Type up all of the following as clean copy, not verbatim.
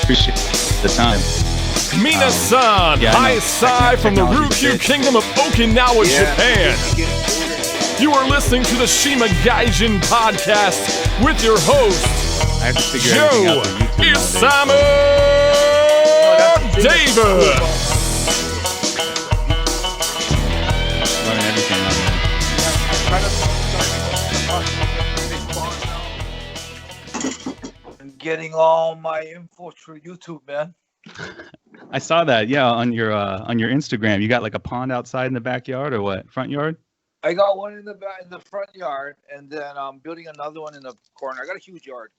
appreciate the time. Minasan, Hi-Sai from the Ryukyu Kingdom of Okinawa, Japan. You are listening to the Shima Gaijin podcast with your host, Joe Isamu Davis. Learning everything on I'm getting all my info through YouTube, man. I saw that, on your Instagram. You got like a pond outside in the backyard or what? Front yard? I got one in the front yard, and then I'm building another one in the corner. I got a huge yard.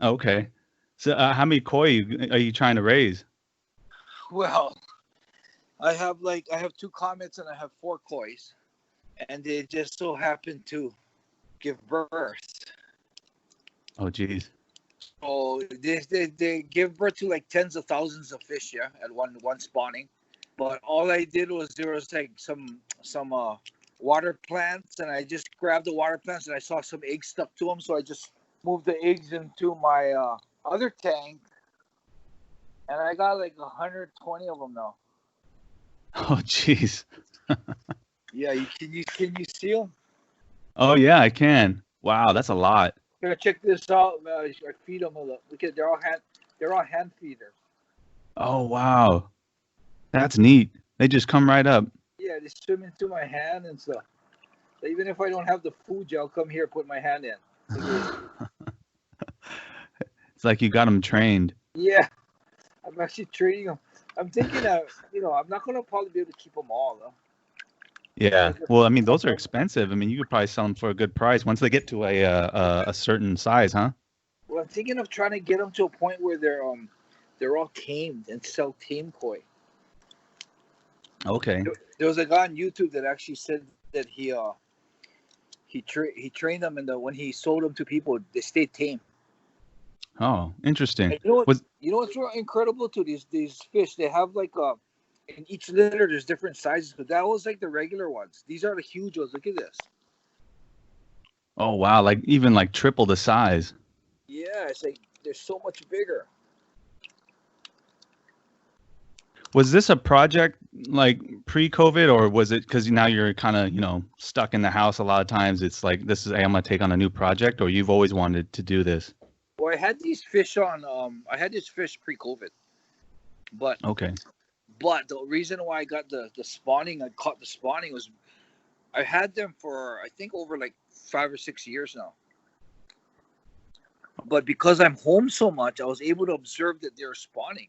Okay. So how many koi are you trying to raise? Well, I have 2 comets and I have 4 kois, and they just so happen to give birth. Oh, geez. So they give birth to like tens of thousands of fish, at one spawning. But all I did was there was like some water plants, and I just grabbed the water plants and I saw some eggs stuck to them, so I just moved the eggs into my other tank, and I got like 120 of them now. Oh, jeez. Yeah, can you see them? Oh, yeah, I can. Wow, that's a lot. Here, check this out. I feed them. Look at they're all hand feeders. Oh, wow. That's neat. They just come right up. Yeah, they swim into my hand and stuff. So even if I don't have the food, I'll come here, put my hand in. It's like you got them trained. Yeah, I'm actually training them. I'm thinking that, I'm not going to probably be able to keep them all, though. Yeah. Well, I mean, those are expensive. I mean, you could probably sell them for a good price once they get to a certain size, huh? Well, I'm thinking of trying to get them to a point where they're all tamed and sell tame koi. Okay. There was a guy on YouTube that actually said that he trained them, and when he sold them to people, they stayed tame. Oh, interesting. And you know what's real incredible to these fish? They have like in each litter there's different sizes, but that was like the regular ones. These are the huge ones. Look at this. Oh, wow. Like even like triple the size. Yeah, it's like they're so much bigger. Was this a project like pre-COVID, or was it because now you're kind of, stuck in the house a lot of times? It's like, hey, I'm going to take on a new project, or you've always wanted to do this? Well, I had these fish I had this fish pre-COVID, but okay. But the reason why I got the spawning, I caught the spawning, was I had them for, I think, over like 5 or 6 years now. But because I'm home so much, I was able to observe that they're spawning.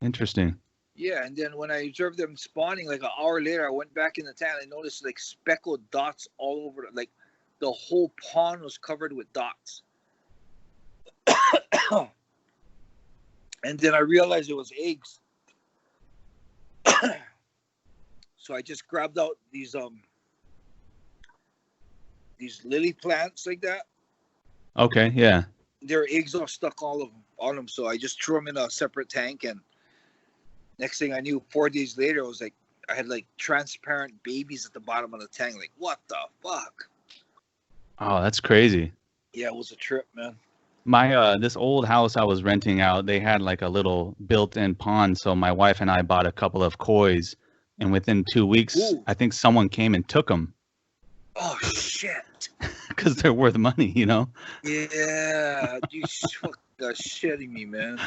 Interesting. Yeah, and then when I observed them spawning, like an hour later, I went back in the tank. I noticed like speckled dots all over. Like the whole pond was covered with dots. And then I realized it was eggs. So I just grabbed out these lily plants like that. Okay, yeah. Their eggs are stuck all on them, so I just threw them in a separate tank, and next thing I knew, 4 days later, I had like transparent babies at the bottom of the tank. Like, what the fuck? Oh, that's crazy. Yeah, it was a trip, man. My this old house I was renting out, they had like a little built-in pond, so my wife and I bought a couple of kois, and within 2 weeks, Ooh. I think someone came and took them. Oh shit! Because they're worth money, Yeah, you shitting me, man.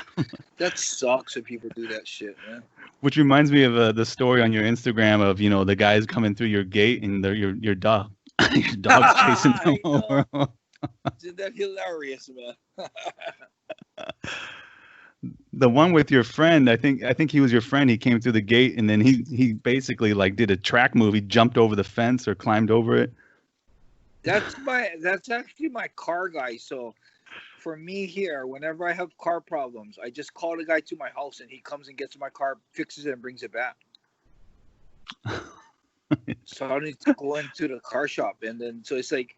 That sucks when people do that shit, man. Which reminds me of the story on your Instagram of the guys coming through your gate and your dog, your dog's chasing them over. Isn't that hilarious, man? The one with your friend, I think he was your friend. He came through the gate, and then he basically like did a track move. He jumped over the fence or climbed over it. That's actually my car guy. So for me here, whenever I have car problems, I just call the guy to my house, and he comes and gets my car, fixes it, and brings it back. So I don't need to go into the car shop, and then so it's like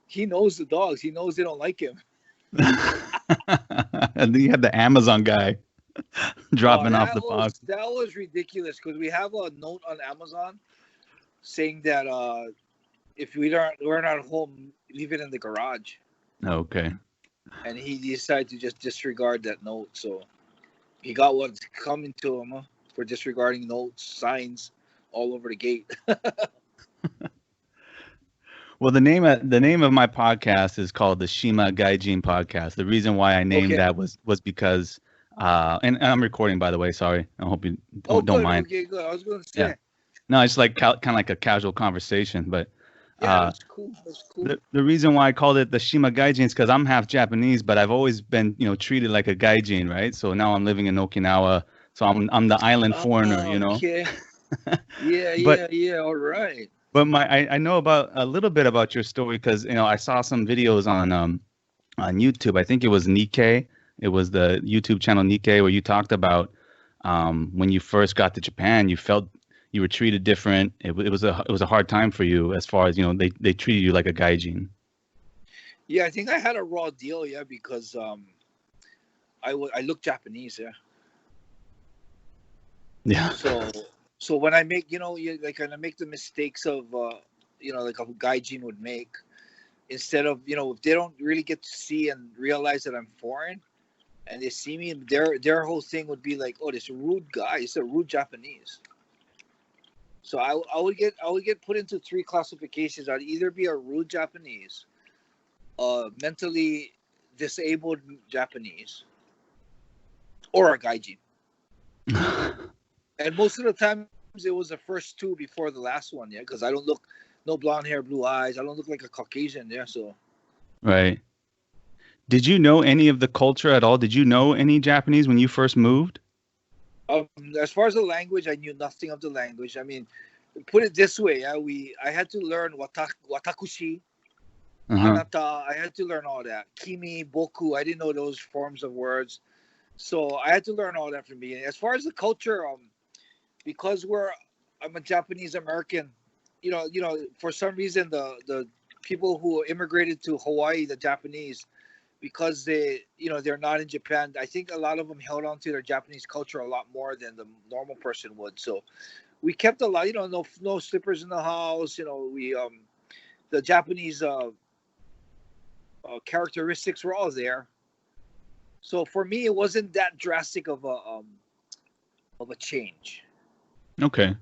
he knows the dogs. He knows they don't like him. And then you had the Amazon guy dropping off the box. That was ridiculous, because we have a note on Amazon saying that if we're not home, leave it in the garage. Okay. and he decided to just disregard that note. So he got what's coming to him for disregarding notes, signs all over the gate. Well, the name of my podcast is called the Shima Gaijin podcast. The reason why I named that was because and I'm recording, by the way. Sorry, I hope you don't good. mind. Okay, good. I was going to say. Yeah. No, it's like kind of like a casual conversation, but Yeah, that's cool. That's cool. the reason why I called it the Shima Gaijin is because I'm half Japanese, but I've always been, treated like a Gaijin, right? So now I'm living in Okinawa, so I'm the island foreigner, Okay. Yeah, But- yeah. All right. But I know about a little bit about your story because I saw some videos on YouTube. I think it was Nikkei. It was the YouTube channel Nikkei where you talked about when you first got to Japan, you felt you were treated different. It was a hard time for you as far as they treated you like a gaijin. Yeah, I think I had a raw deal. Yeah, because I look Japanese. Yeah. Yeah. So when I make, when I make the mistakes of, like a gaijin would make, instead of, if they don't really get to see and realize that I'm foreign, and they see me, their whole thing would be like, oh, this rude guy, he's a rude Japanese. So I would get put into 3 classifications. I'd either be a rude Japanese, mentally disabled Japanese, or a gaijin. And most of the times it was the first 2 before the last one, yeah, because I don't look, no blonde hair, blue eyes. I don't look like a Caucasian, yeah, so. Right. Did you know any of the culture at all? Did you know any Japanese when you first moved? As far as the language, I knew nothing of the language. I mean, put it this way, I had to learn watakushi, anata. I had to learn all that. Kimi, boku. I didn't know those forms of words, so I had to learn all that from the beginning. As far as the culture, because I'm a Japanese American, for some reason the people who immigrated to Hawaii, the Japanese, because they're not in Japan, I think a lot of them held on to their Japanese culture a lot more than the normal person would. So we kept a lot, no slippers in the house, we the Japanese characteristics were all there. So for me, it wasn't that drastic of a change. Okay.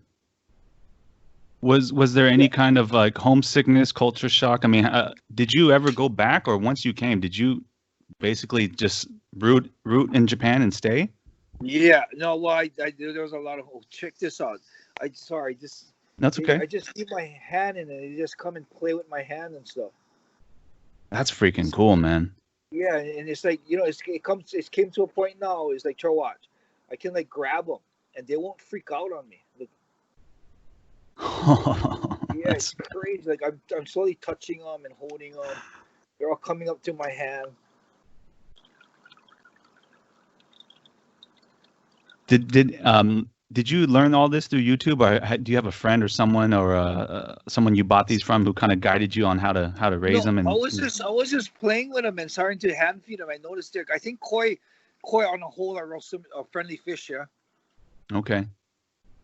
Was there any kind of like homesickness, culture shock? I mean, did you ever go back, or once you came, did you basically just root in Japan and stay? Yeah, no, well, there was a lot of, check this out. That's okay. I just keep my hand in it. They just come and play with my hand and stuff. That's freaking cool, man. Yeah, and it's like, it came to a point now, it's like, Joe, watch. I can like grab them and they won't freak out on me. Look. Yeah, it's crazy. Like I'm slowly touching them and holding them. They're all coming up to my hand. Did you learn all this through YouTube, or do you have a friend or someone or someone you bought these from who kind of guided you on how to raise them? And I was just playing with them and starting to hand feed them. I noticed I think koi on the whole are also a friendly fish, yeah. Okay.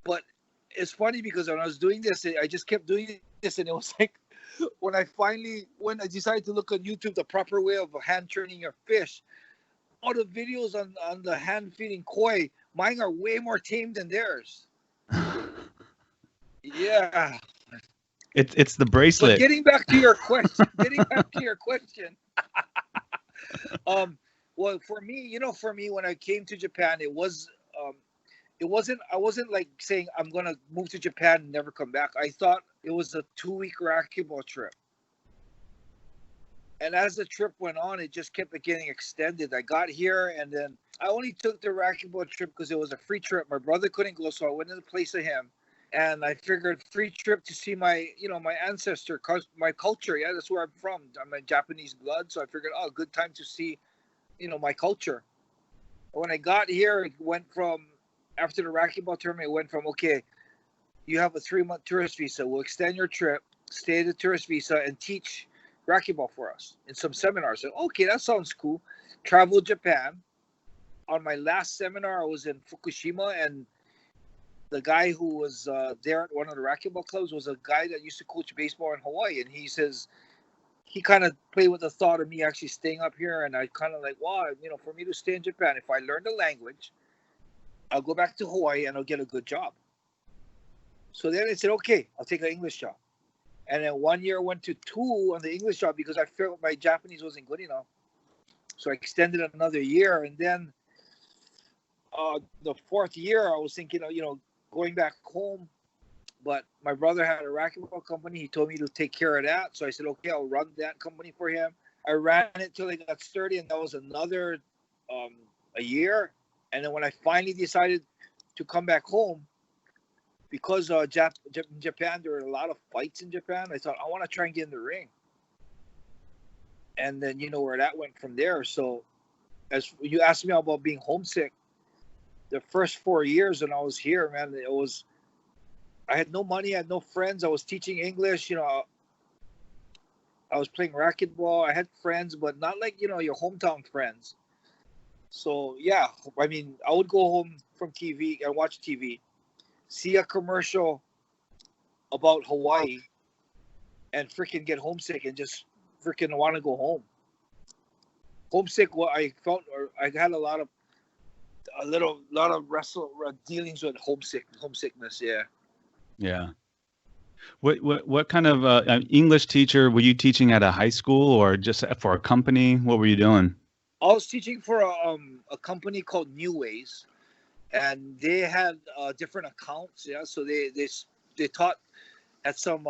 But it's funny because when I was doing this, I just kept doing this, and it was like when I decided to look on YouTube the proper way of hand training your fish, all the videos on the hand feeding koi, mine are way more tame than theirs. Yeah. It's the bracelet. But getting back to your question. Well, for me, when I came to Japan, I wasn't like saying I'm gonna move to Japan and never come back. I thought it was a 2-week racquetball trip. And as the trip went on, it just kept getting extended. I got here, and then I only took the racquetball trip because it was a free trip. My brother couldn't go, so I went to the place of him. And I figured free trip to see my ancestor, my culture. Yeah, that's where I'm from. I'm a Japanese blood, so I figured, good time to see, my culture. When I got here, it went from, after the racquetball tournament, it went from, okay, you have a 3-month tourist visa. We'll extend your trip, stay at the tourist visa, and teach racquetball for us in some seminars. So, okay, that sounds cool. Traveled Japan. On my last seminar, I was in Fukushima, and the guy who was there at one of the racquetball clubs was a guy that used to coach baseball in Hawaii. And he says, he kind of played with the thought of me actually staying up here, and I kind of like, wow, for me to stay in Japan, if I learn the language, I'll go back to Hawaii and I'll get a good job. So then I said, okay, I'll take an English job. And then 1 year I went to 2 on the English job because I felt my Japanese wasn't good enough. So I extended another year. And then the 4th year, I was thinking of, going back home. But my brother had a racquetball company. He told me to take care of that. So I said, okay, I'll run that company for him. I ran it till I got sturdy, and that was another a year. And then when I finally decided to come back home, because Japan, there were a lot of fights in Japan, I thought, I want to try and get in the ring. And then where that went from there. So as you asked me about being homesick, the first 4 years when I was here, man, I had no money, I had no friends. I was teaching English, I was playing racquetball. I had friends, but not like, your hometown friends. So, yeah, I mean, I would go home from TV and watch TV, see a commercial about Hawaii, and freaking get homesick and just freaking want to go home. Homesick, what I felt, or I had a lot of dealings with homesickness, yeah. Yeah. What kind of English teacher were you teaching at a high school or just for a company? What were you doing? I was teaching for a company called New Ways, and they had different accounts. Yeah, so they taught at some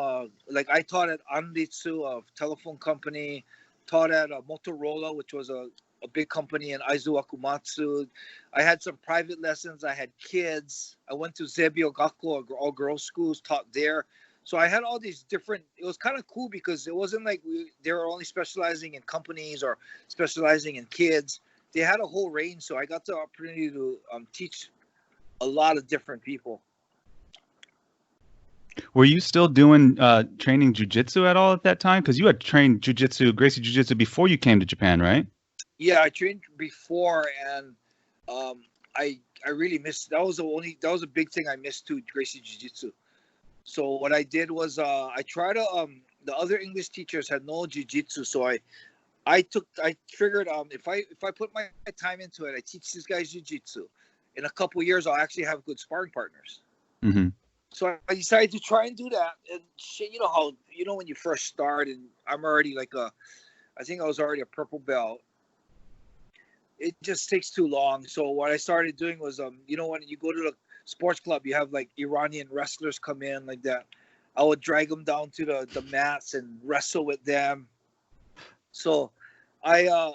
like I taught at Anritsu, a telephone company, taught at Motorola, which was a big company in Aizu-Akumatsu. I had some private lessons. I had kids. I went to Zebio Gakko, all girls schools, taught there. So I had all these different, it was kind of cool because it wasn't like they were only specializing in companies or specializing in kids. They had a whole range. So I got the opportunity to teach a lot of different people. Were you still doing training jiu-jitsu at all at that time? Because you had trained Gracie jiu-jitsu before you came to Japan, right? Yeah, I trained before, and I really missed. That was a big thing I missed too, Gracie Jiu-Jitsu. So what I did was I tried to the other English teachers had no Jiu-Jitsu, so I figured if I put my time into it, I teach these guys Jiu-Jitsu. In a couple of years, I'll actually have good sparring partners. Mm-hmm. So I decided to try and do that. And shit, how when you first start, and I'm already I think I was already a purple belt. It just takes too long. So what I started doing was, when you go to the sports club, you have like Iranian wrestlers come in like that. I would drag them down to the mats and wrestle with them. So I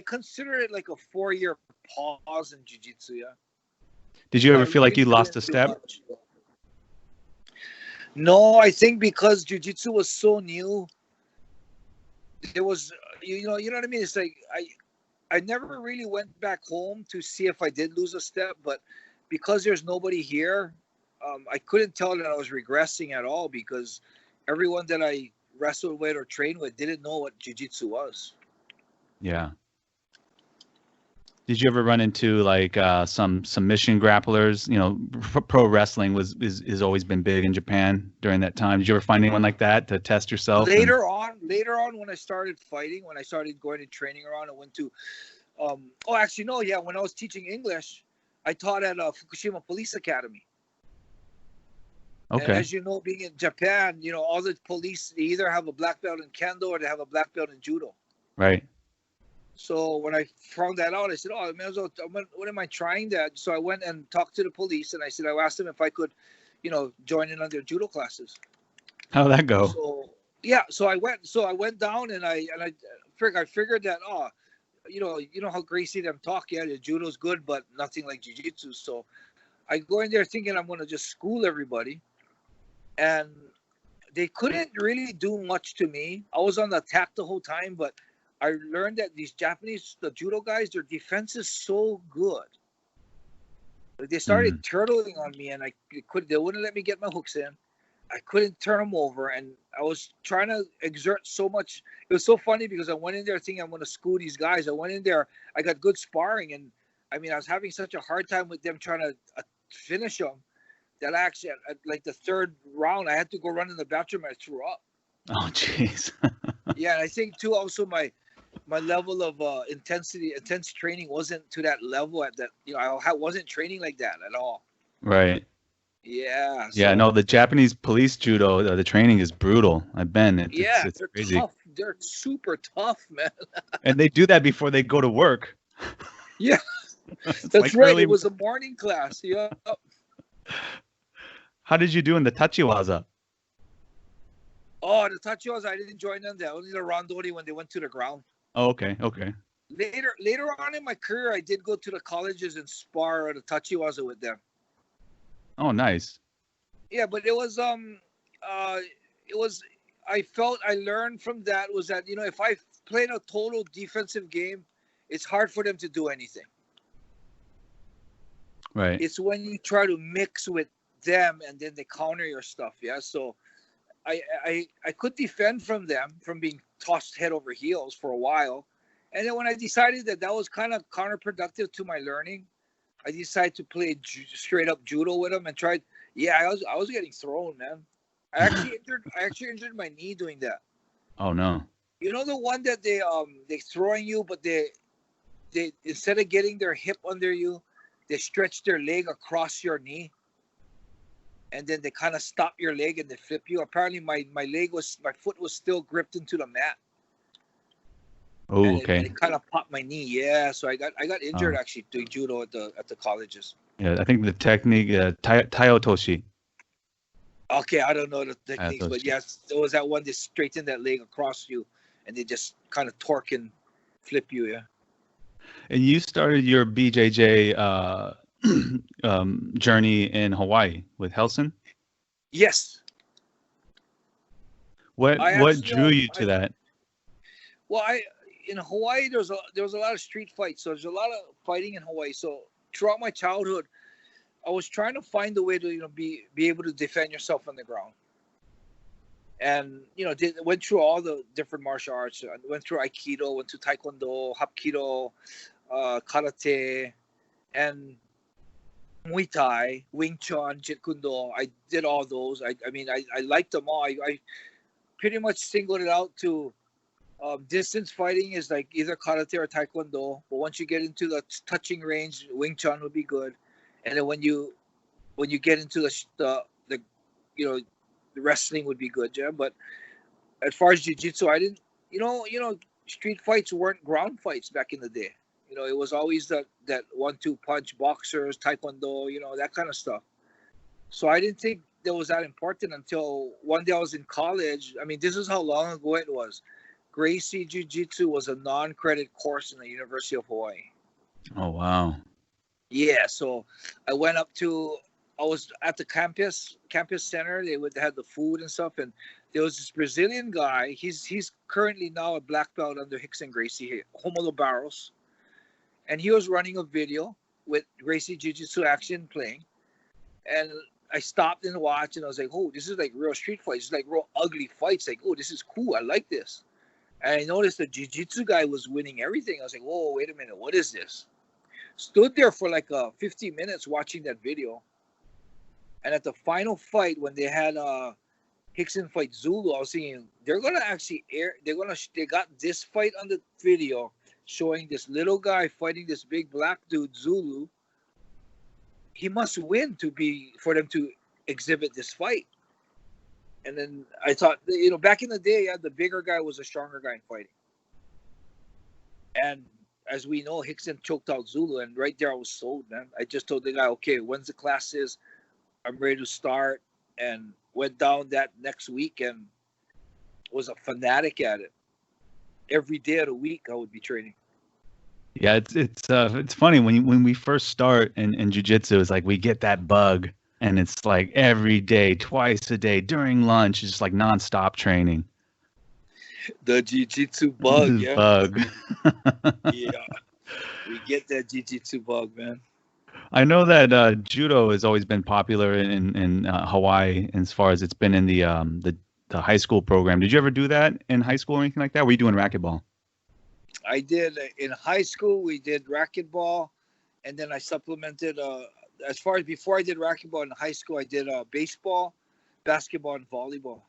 consider it like a 4-year pause in jiu-jitsu. Yeah. Did you ever feel like you lost a step? No, I think because jiu-jitsu was so new, there was, you know what I mean? It's like I never really went back home to see if I did lose a step, but because there's nobody here, I couldn't tell that I was regressing at all because everyone that I wrestled with or trained with didn't know what jiu-jitsu was. Yeah. Did you ever run into like some submission grapplers? Pro wrestling is always been big in Japan during that time. Did you ever find anyone like that to test yourself? Later on, when I started fighting, when I started going to training around, I went to when I was teaching English, I taught at Fukushima Police Academy. Okay. And as you know, being in Japan, all the police, they either have a black belt in Kendo or they have a black belt in Judo. Right. So when I found that out, I said, "Oh, what am I trying that?" So I went and talked to the police, and I asked them if I could, join in on their judo classes. How'd that go? So yeah, so I went down, and I figured that how Gracie them talk. Yeah, the judo's good, but nothing like jiu-jitsu. So I go in there thinking I'm gonna just school everybody, and they couldn't really do much to me. I was on the attack the whole time, but I learned that these Japanese, the judo guys, their defense is so good. They started turtling on me, and they wouldn't let me get my hooks in. I couldn't turn them over, and I was trying to exert so much. It was so funny because I went in there thinking I'm going to school these guys. I went in there, I got good sparring, and I was having such a hard time with them trying to finish them that I actually, at like the third round, I had to go run in the bathroom and I threw up. Oh, jeez. Yeah, and I think too also my level of intense training wasn't to that level at that. I wasn't training like that at all. Right. Yeah. Yeah, So no, the Japanese police judo, the training is brutal. I've been. yeah, It's they're crazy. tough. They're super tough, man. And they do that before they go to work. Yeah, It's that's like right. early. It was a morning class. Yeah. How did you do in the tachiwaza? Oh, the Tachiwas, I didn't join them. That only the rondori when they went to the ground. Oh, okay, okay. Later on in my career, I did go to the colleges and spar the Tachiwaza with them. Oh, nice. Yeah, but it was I felt I learned from that was that if I played a total defensive game, it's hard for them to do anything. Right. It's when you try to mix with them and then they counter your stuff. Yeah, so I could defend from them from being tossed head over heels for a while, and then when I decided that was kind of counterproductive to my learning, I decided to play straight up judo with them and tried. Yeah, I was getting thrown, man. I actually injured my knee doing that. Oh no. You know the one that they throwing you, but they instead of getting their hip under you, they stretch their leg across your knee. And then they kind of stop your leg and they flip you. Apparently, my foot was still gripped into the mat. Oh, okay. It kind of popped my knee. Yeah, so I got injured actually doing judo at the colleges. Yeah, I think the technique, taiotoshi. Okay, I don't know the techniques, but yes, there was that one. They straighten that leg across you, and they just kind of torque and flip you. Yeah. And you started your BJJ journey in Hawaii with Helson? Yes. What drew you to that? Well, in Hawaii there was a lot of street fights, so there's a lot of fighting in Hawaii. So throughout my childhood, I was trying to find a way to be able to defend yourself on the ground. And went through all the different martial arts. I went through Aikido, went to Taekwondo, Hapkido, Karate, and Muay Thai, Wing Chun, Jeet Kune Do. I did all those. I liked them all. I pretty much singled it out to distance fighting is like either Karate or Taekwondo. But once you get into the touching range, Wing Chun would be good. And then when you get into the wrestling would be good, yeah. But as far as jiu-jitsu, I didn't, street fights weren't ground fights back in the day. It was always that 1-2 punch, boxers, taekwondo, that kind of stuff. So I didn't think that was that important until one day I was in college. I mean, this is how long ago it was. Gracie Jiu-Jitsu was a non-credit course in the University of Hawaii. Oh, wow. Yeah, so I went up to, I was at the campus center. They would have the food and stuff, and there was this Brazilian guy. He's currently now a black belt under Rickson Gracie, Romulo Barros, and he was running a video with Gracie Jiu-Jitsu action playing, and I stopped and watched, and I was like, oh, this is like real street fights. It's like real ugly fights. Like, oh, this is cool. I like this. And I noticed the Jiu-Jitsu guy was winning everything. I was like, whoa, wait a minute. What is this? Stood there for like 15 minutes watching that video. And at the final fight, when they had Rickson fight Zulu, I was thinking, they're going to actually air, they got this fight on the video showing this little guy fighting this big black dude, Zulu. He must win for them to exhibit this fight. And then I thought, back in the day, the bigger guy was a stronger guy in fighting. And as we know, Rickson choked out Zulu, and right there I was sold, man. I just told the guy, okay, when's the classes? I'm ready to start, and went down that next week and was a fanatic at it. Every day of the week I would be training. Yeah, it's funny when we first start in jiu-jitsu, it's like we get that bug, and it's like every day, twice a day, during lunch, it's just like nonstop training. The jiu-jitsu bug, yeah. Bug. Yeah, we get that jiu-jitsu bug, man. I know that judo has always been popular in Hawaii as far as it's been in the high school program. Did you ever do that in high school or anything like that? Were you doing racquetball? I did. In high school, we did racquetball, and then I supplemented. As far as before I did racquetball in high school, I did baseball, basketball, and volleyball.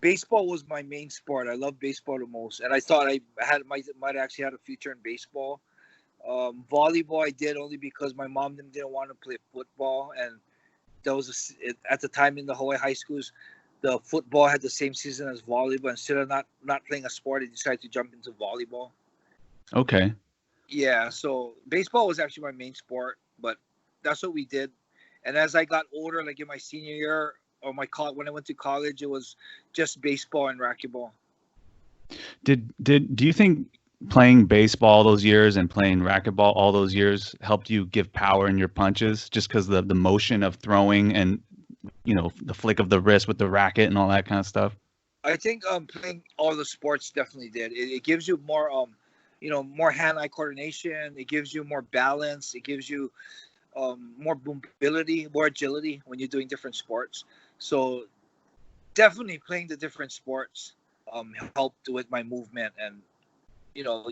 baseball was my main sport. I love baseball the most, and I thought I might actually had a future in baseball. Volleyball I did only because my mom didn't want to play football, and there was at the time in the Hawaii high schools, the football had the same season as volleyball. Instead of not playing a sport, they decided to jump into volleyball. Okay. Yeah, so baseball was actually my main sport, but that's what we did. And as I got older, like in my senior year or when I went to college, it was just baseball and racquetball. Do you think playing baseball all those years and playing racquetball all those years helped you give power in your punches, just because the motion of throwing and, you know, the flick of the wrist with the racket and all that kind of stuff? I think playing all the sports definitely did. It gives you more more hand-eye coordination. It gives you more balance. It gives you more mobility, more agility when you're doing different sports. So definitely playing the different sports helped with my movement, and you know,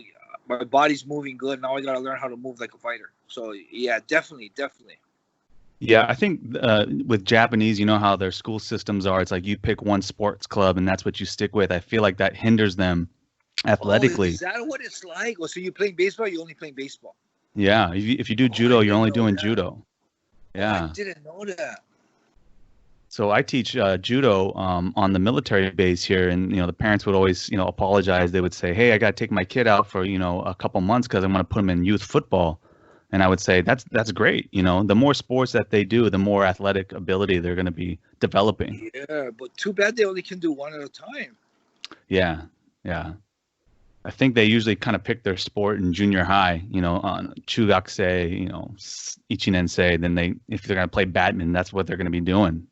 my body's moving good. Now I got to learn how to move like a fighter. So yeah, definitely. Yeah, I think with Japanese, you know how their school systems are. It's like you pick one sports club and that's what you stick with. I feel like that hinders them athletically. Oh, is that what it's like? Well, so you playing baseball? You only playing baseball? Yeah, if you do judo, you're only doing judo. Yeah. I didn't know that. So I teach judo on the military base here, and you know the parents would always apologize. They would say, "Hey, I got to take my kid out for a couple months because I'm going to put him in youth football," and I would say that's great. You know, the more sports that they do, the more athletic ability they're going to be developing. Yeah, but too bad they only can do one at a time. Yeah. I think they usually kind of pick their sport in junior high, on Chugakusei, Ichinensei. Then if they're going to play badminton, that's what they're going to be doing.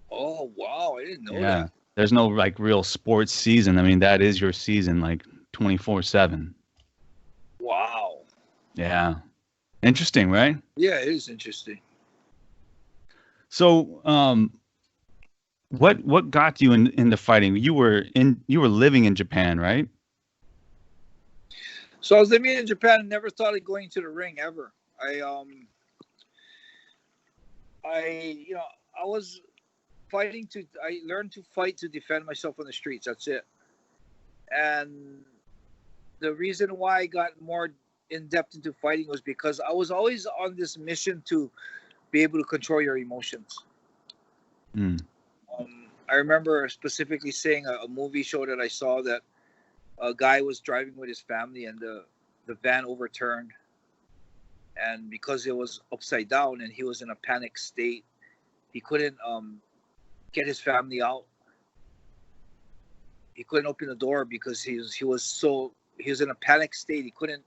Oh, wow. I didn't know that. There's no like real sports season. I mean, that is your season, like 24/7. Wow. Yeah. Interesting, right? Yeah, it is interesting. So, what got you into fighting? You were living in Japan, right? So I was living in Japan and never thought of going to the ring ever. I was fighting I learned to fight to defend myself on the streets. That's it. And the reason why I got more in depth into fighting was because I was always on this mission to be able to control your emotions. I remember specifically seeing a movie show that I saw that a guy was driving with his family and the van overturned, and because it was upside down and he was in a panic state, he couldn't get his family out. He couldn't open the door because he was in a panic state. He couldn't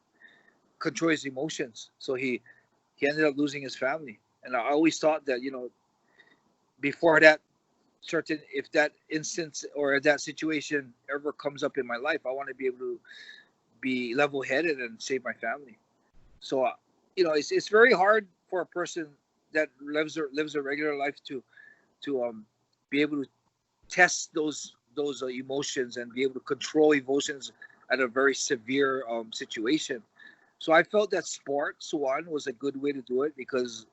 control his emotions, so he ended up losing his family. And I always thought that before that if that instance or that situation ever comes up in my life, I want to be able to be level-headed and save my family. So it's very hard for a person that lives a regular life to be able to test those emotions and be able to control emotions at a very severe situation. So I felt that sports one was a good way to do it because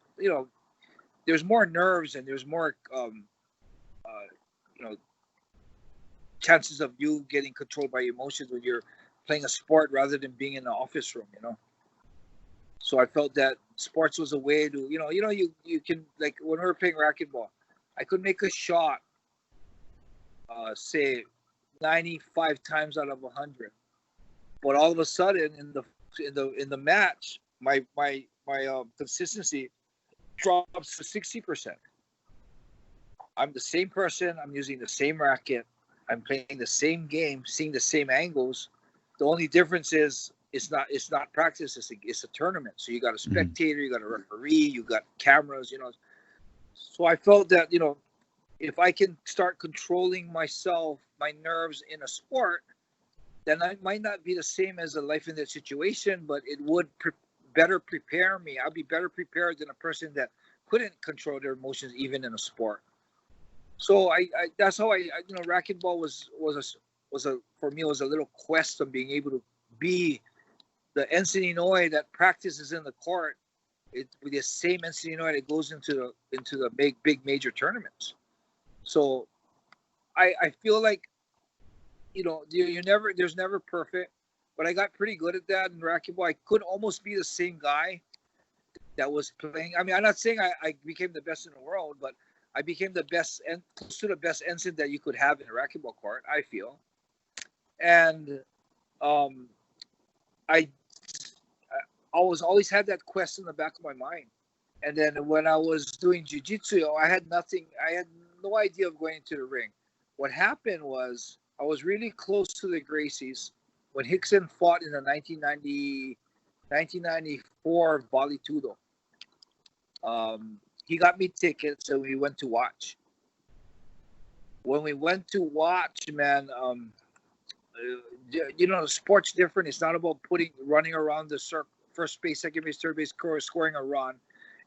there's more nerves and there's more chances of you getting controlled by emotions when you're playing a sport rather than being in the office room, So I felt that sports was a way to, you can, like when we were playing racquetball, I could make a shot, say 95 times out of 100, but all of a sudden in the match, my consistency drops to 60%. I'm the same person. I'm using the same racket. I'm playing the same game, seeing the same angles. The only difference is it's not practice. It's a tournament. So you got a spectator, you got a referee, you got cameras. So I felt that if I can start controlling myself, my nerves in a sport, then I might not be the same as a life in that situation, but it would better prepare me. I'll be better prepared than a person that couldn't control their emotions even in a sport. So I that's how racquetball was for me was a little quest of being able to be the Enson Inoue that practices in the court. It with the same Enson Inoue that goes into the big major tournaments. So I feel like, there's never perfect, but I got pretty good at that in racquetball. I could almost be the same guy that was playing. I mean, I'm not saying I became the best in the world, but I became the best and close to the best ensign that you could have in a racquetball court, I feel. And I always had that quest in the back of my mind. And then when I was doing jiu-jitsu, I had no idea of going into the ring. What happened was I was really close to the Gracies when Hickson fought in the 1994 Vale Tudo. He got me tickets and we went to watch. When we went to watch, man, the sport's different. It's not about running around the circle, first base, second base, third base, scoring a run.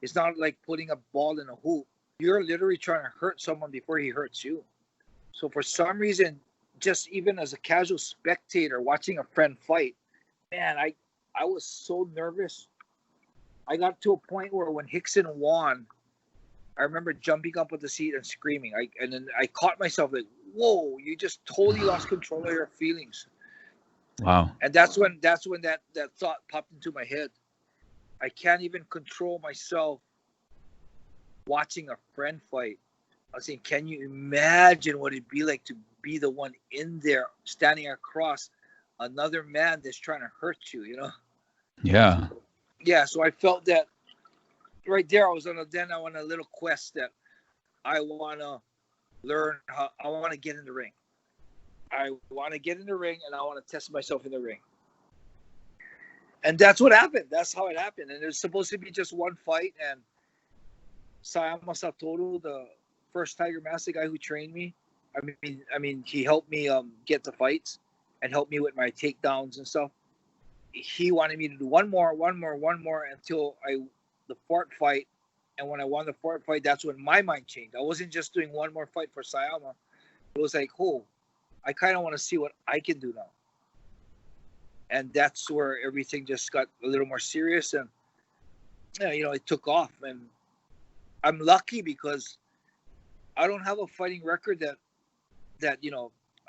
It's not like putting a ball in a hoop. You're literally trying to hurt someone before he hurts you. So for some reason, just even as a casual spectator watching a friend fight, man, I was so nervous. I got to a point where when Hickson won, I remember jumping up with the seat and screaming. And then I caught myself like, whoa, you just totally lost control of your feelings. Wow. And that's when that thought popped into my head. I can't even control myself watching a friend fight. I was saying, can you imagine what it'd be like to be the one in there standing across another man that's trying to hurt you, Yeah. Yeah, so I felt that right there. I was on a little quest that I want to learn how. I want to get in the ring. I want to get in the ring, and I want to test myself in the ring. And that's what happened. That's how it happened. And it was supposed to be just one fight. And Sayama Satoru, the first Tiger Mask, the guy who trained me, I mean, he helped me get the fights and helped me with my takedowns and stuff. He wanted me to do one more until the fourth fight. And when I won the fourth fight, that's when my mind changed. I wasn't just doing one more fight for Sayama. It was like, I kind of want to see what I can do now. And that's where everything just got a little more serious. And, it took off. And I'm lucky because I don't have a fighting record that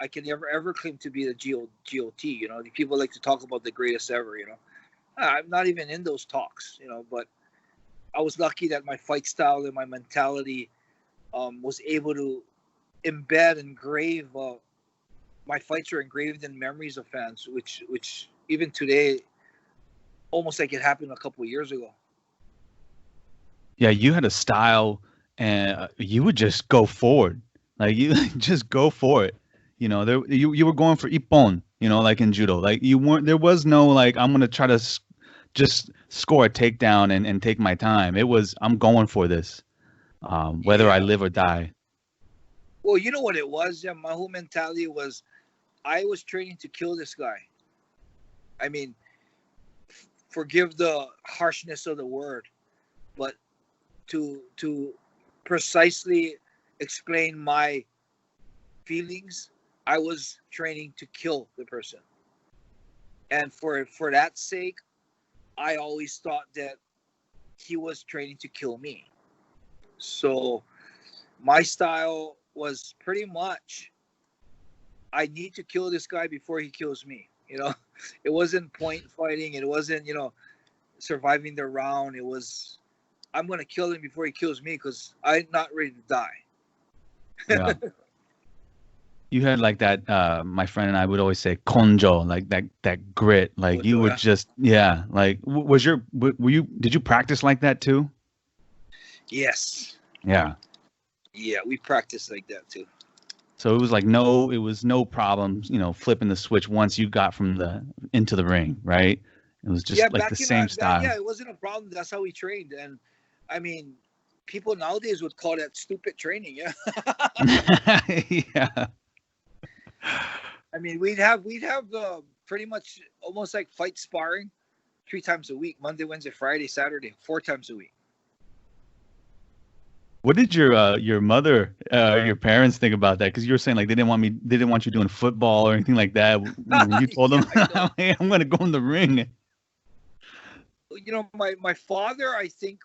I can ever claim to be the GOT. The people like to talk about the greatest ever, I'm not even in those talks, but I was lucky that my fight style and my mentality was able to engrave my fights are engraved in memories of fans, which even today, almost like it happened a couple of years ago. Yeah, you had a style, and you would just go forward. Like you just go for it. You were going for ippon. Like in judo. Like you weren't. There was no like I'm gonna try to just score a takedown and take my time. It was I'm going for this, whether I live or die. Well, you know what it was? Yeah, my whole mentality was, I was training to kill this guy. I mean, forgive the harshness of the word, but to precisely explain my feelings, I was training to kill the person. And for that sake, I always thought that he was training to kill me. So my style was pretty much, I need to kill this guy before he kills me. It wasn't point fighting. It wasn't, surviving the round. It was, I'm going to kill him before he kills me because I'm not ready to die. Yeah. You had like that, my friend and I would always say konjo, like that grit. Like you would just, like did you practice like that too? Yes. Yeah. Yeah, we practiced like that too. So it was like no problem, flipping the switch once you got into the ring, right? It was just like the same style. Yeah, it wasn't a problem. That's how we trained. And I mean, people nowadays would call that stupid training. Yeah. Yeah. I mean, we'd have pretty much almost like fight sparring 3 times a week: Monday, Wednesday, Friday, Saturday, 4 times a week. What did your mother, your parents think about that? Because you were saying like they didn't want you doing football or anything like that. When you told them, hey, I'm going to go in the ring. My father, I think,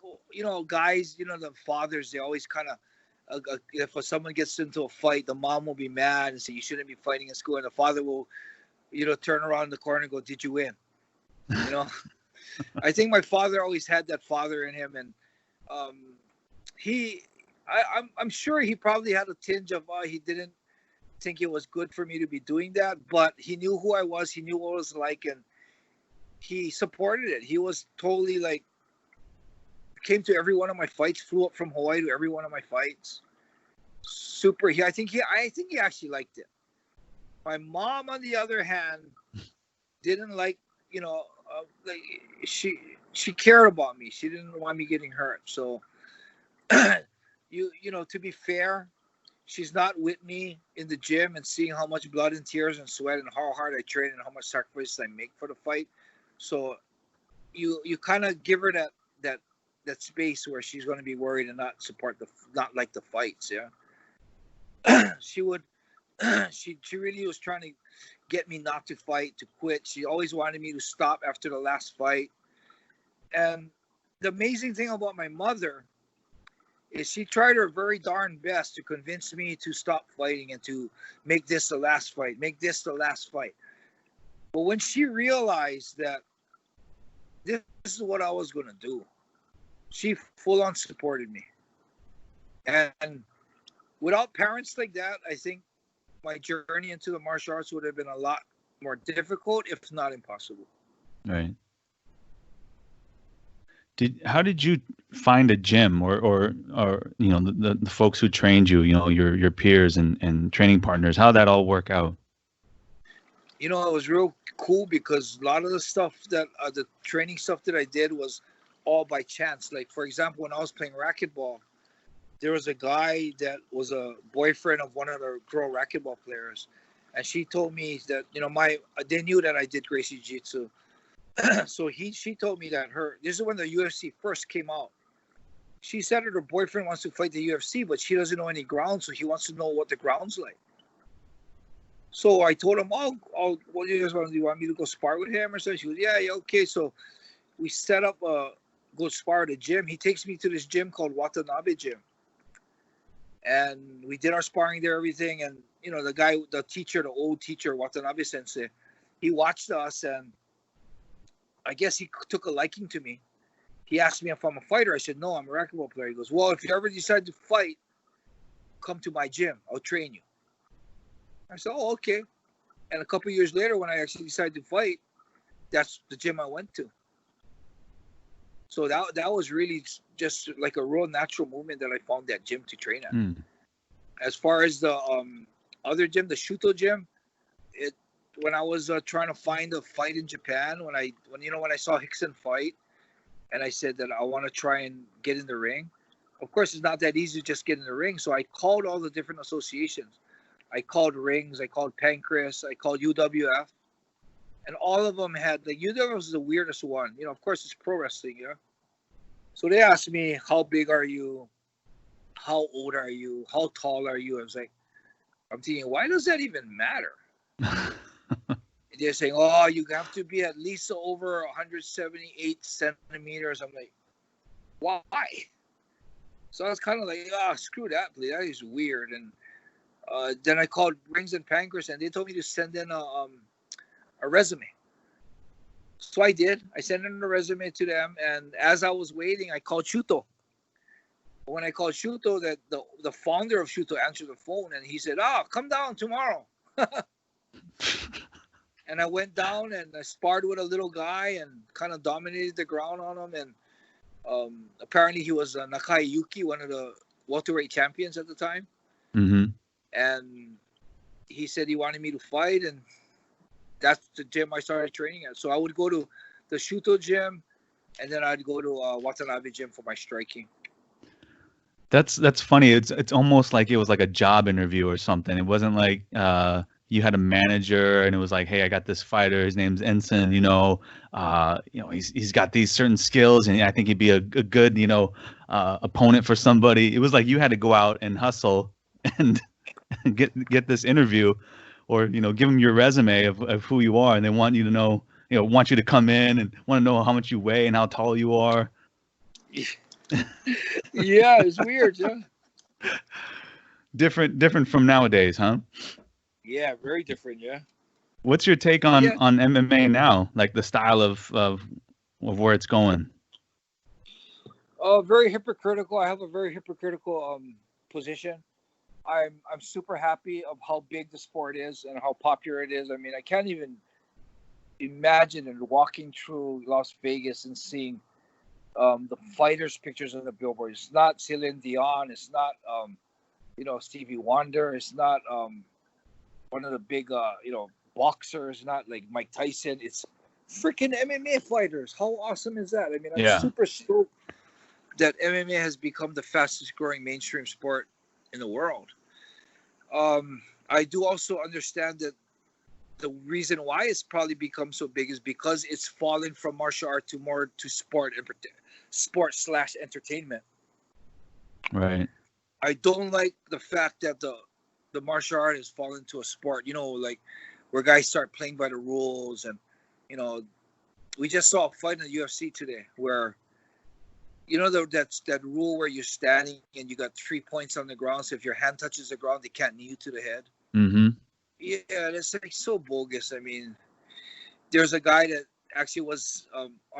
guys, the fathers, they always kind of if someone gets into a fight, the mom will be mad and say you shouldn't be fighting in school, and the father will, turn around the corner and go, "Did you win?" I think my father always had that father in him, and I'm sure he probably had a tinge of he didn't think it was good for me to be doing that, but he knew who I was, he knew what it was like, and he supported it. He was totally like, came to every one of my fights, flew up from Hawaii to every one of my fights. Super. I think he actually liked it. My mom, on the other hand, didn't like, like she cared about me. She didn't want me getting hurt. So, to be fair, she's not with me in the gym and seeing how much blood and tears and sweat and how hard I train and how much sacrifices I make for the fight. So, you kind of give her that space where she's going to be worried and not like the fights. Yeah. She really was trying to get me not to fight, to quit. She always wanted me to stop after the last fight. And the amazing thing about my mother is she tried her very darn best to convince me to stop fighting and to make this the last fight, But when she realized that this is what I was going to do, she full on supported me. And without parents like that, I think my journey into the martial arts would have been a lot more difficult, if not impossible. Right. How did you find a gym or the folks who trained you, your peers and training partners? How did that all work out? It was real cool because a lot of the stuff that the training stuff that I did was all by chance. Like, for example, when I was playing racquetball, there was a guy that was a boyfriend of one of the girl racquetball players, and she told me that they knew that I did Gracie Jiu-Jitsu. So she told me that this is when the UFC first came out. She said that her boyfriend wants to fight the UFC, but she doesn't know any ground, so he wants to know what the ground's like. So I told him, what do you guys want to do? You want me to go spar with him or something? She goes, yeah, okay. So we set up go spar at a gym. He takes me to this gym called Watanabe Gym. And we did our sparring there, everything. And, the old teacher, Watanabe Sensei, he watched us, and I guess he took a liking to me. He asked me if I'm a fighter. I said, no, I'm a racquetball player. He goes, well, if you ever decide to fight, come to my gym. I'll train you. I said, oh, okay. And a couple of years later, when I actually decided to fight, that's the gym I went to. So that was really just like a real natural movement that I found that gym to train at. As far as the other gym, the Shooto gym, when I was trying to find a fight in Japan, when I saw Hickson fight, and I said that I want to try and get in the ring. Of course, it's not that easy to just get in the ring. So I called all the different associations. I called Rings, I called Pancras, I called UWF, and all of them had, the UWF was the weirdest one. Of course, it's pro wrestling, So they asked me, how big are you? How old are you? How tall are you? I'm thinking, why does that even matter? They're saying, oh, you have to be at least over 178 centimeters. I'm like, why? So I was kind of like, screw that, please. That is weird. And then I called Rings and Pancras, and they told me to send in a resume. So I did. I sent in a resume to them, and as I was waiting, I called Shooto. When I called Shooto, that the founder of Shooto answered the phone, and he said, come down tomorrow. And I went down and I sparred with a little guy and kind of dominated the ground on him. And apparently he was Nakai Yuki, one of the welterweight champions at the time. Mm-hmm. And he said he wanted me to fight, and that's the gym I started training at. So I would go to the Shooto gym, and then I'd go to Watanabe gym for my striking. That's funny. It's almost like it was like a job interview or something. It wasn't like you had a manager and it was like, hey, I got this fighter. His name's Enson. He's got these certain skills, and I think he'd be a good opponent for somebody. It was like you had to go out and hustle and get this interview, or give them your resume of who you are, and they want you to know, want you to come in and want to know how much you weigh and how tall you are. Yeah, it's weird. Yeah. Different from nowadays, huh? Yeah, very different. Yeah. What's your take on Yeah. MMA now? Like the style of where it's going? Very hypocritical. I have a very hypocritical position. I'm super happy of how big the sport is and how popular it is. I mean, I can't even imagine and walking through Las Vegas and seeing the fighters' pictures on the billboard. It's not Celine Dion. It's not Stevie Wonder. It's not one of the big boxers. Not like Mike Tyson. It's freaking MMA fighters. How awesome is that? I mean, I'm super stoked that MMA has become the fastest growing mainstream sport in the world. I do also understand that the reason why it's probably become so big is because it's fallen from martial art to more to sport/entertainment. Right. I don't like the fact that the martial art has fallen to a sport, like where guys start playing by the rules. And, we just saw a fight in the UFC today where, that rule where you're standing and you got 3 points on the ground. So if your hand touches the ground, they can't knee you to the head. Mm-hmm. Yeah, that's like so bogus. I mean, there's a guy that actually was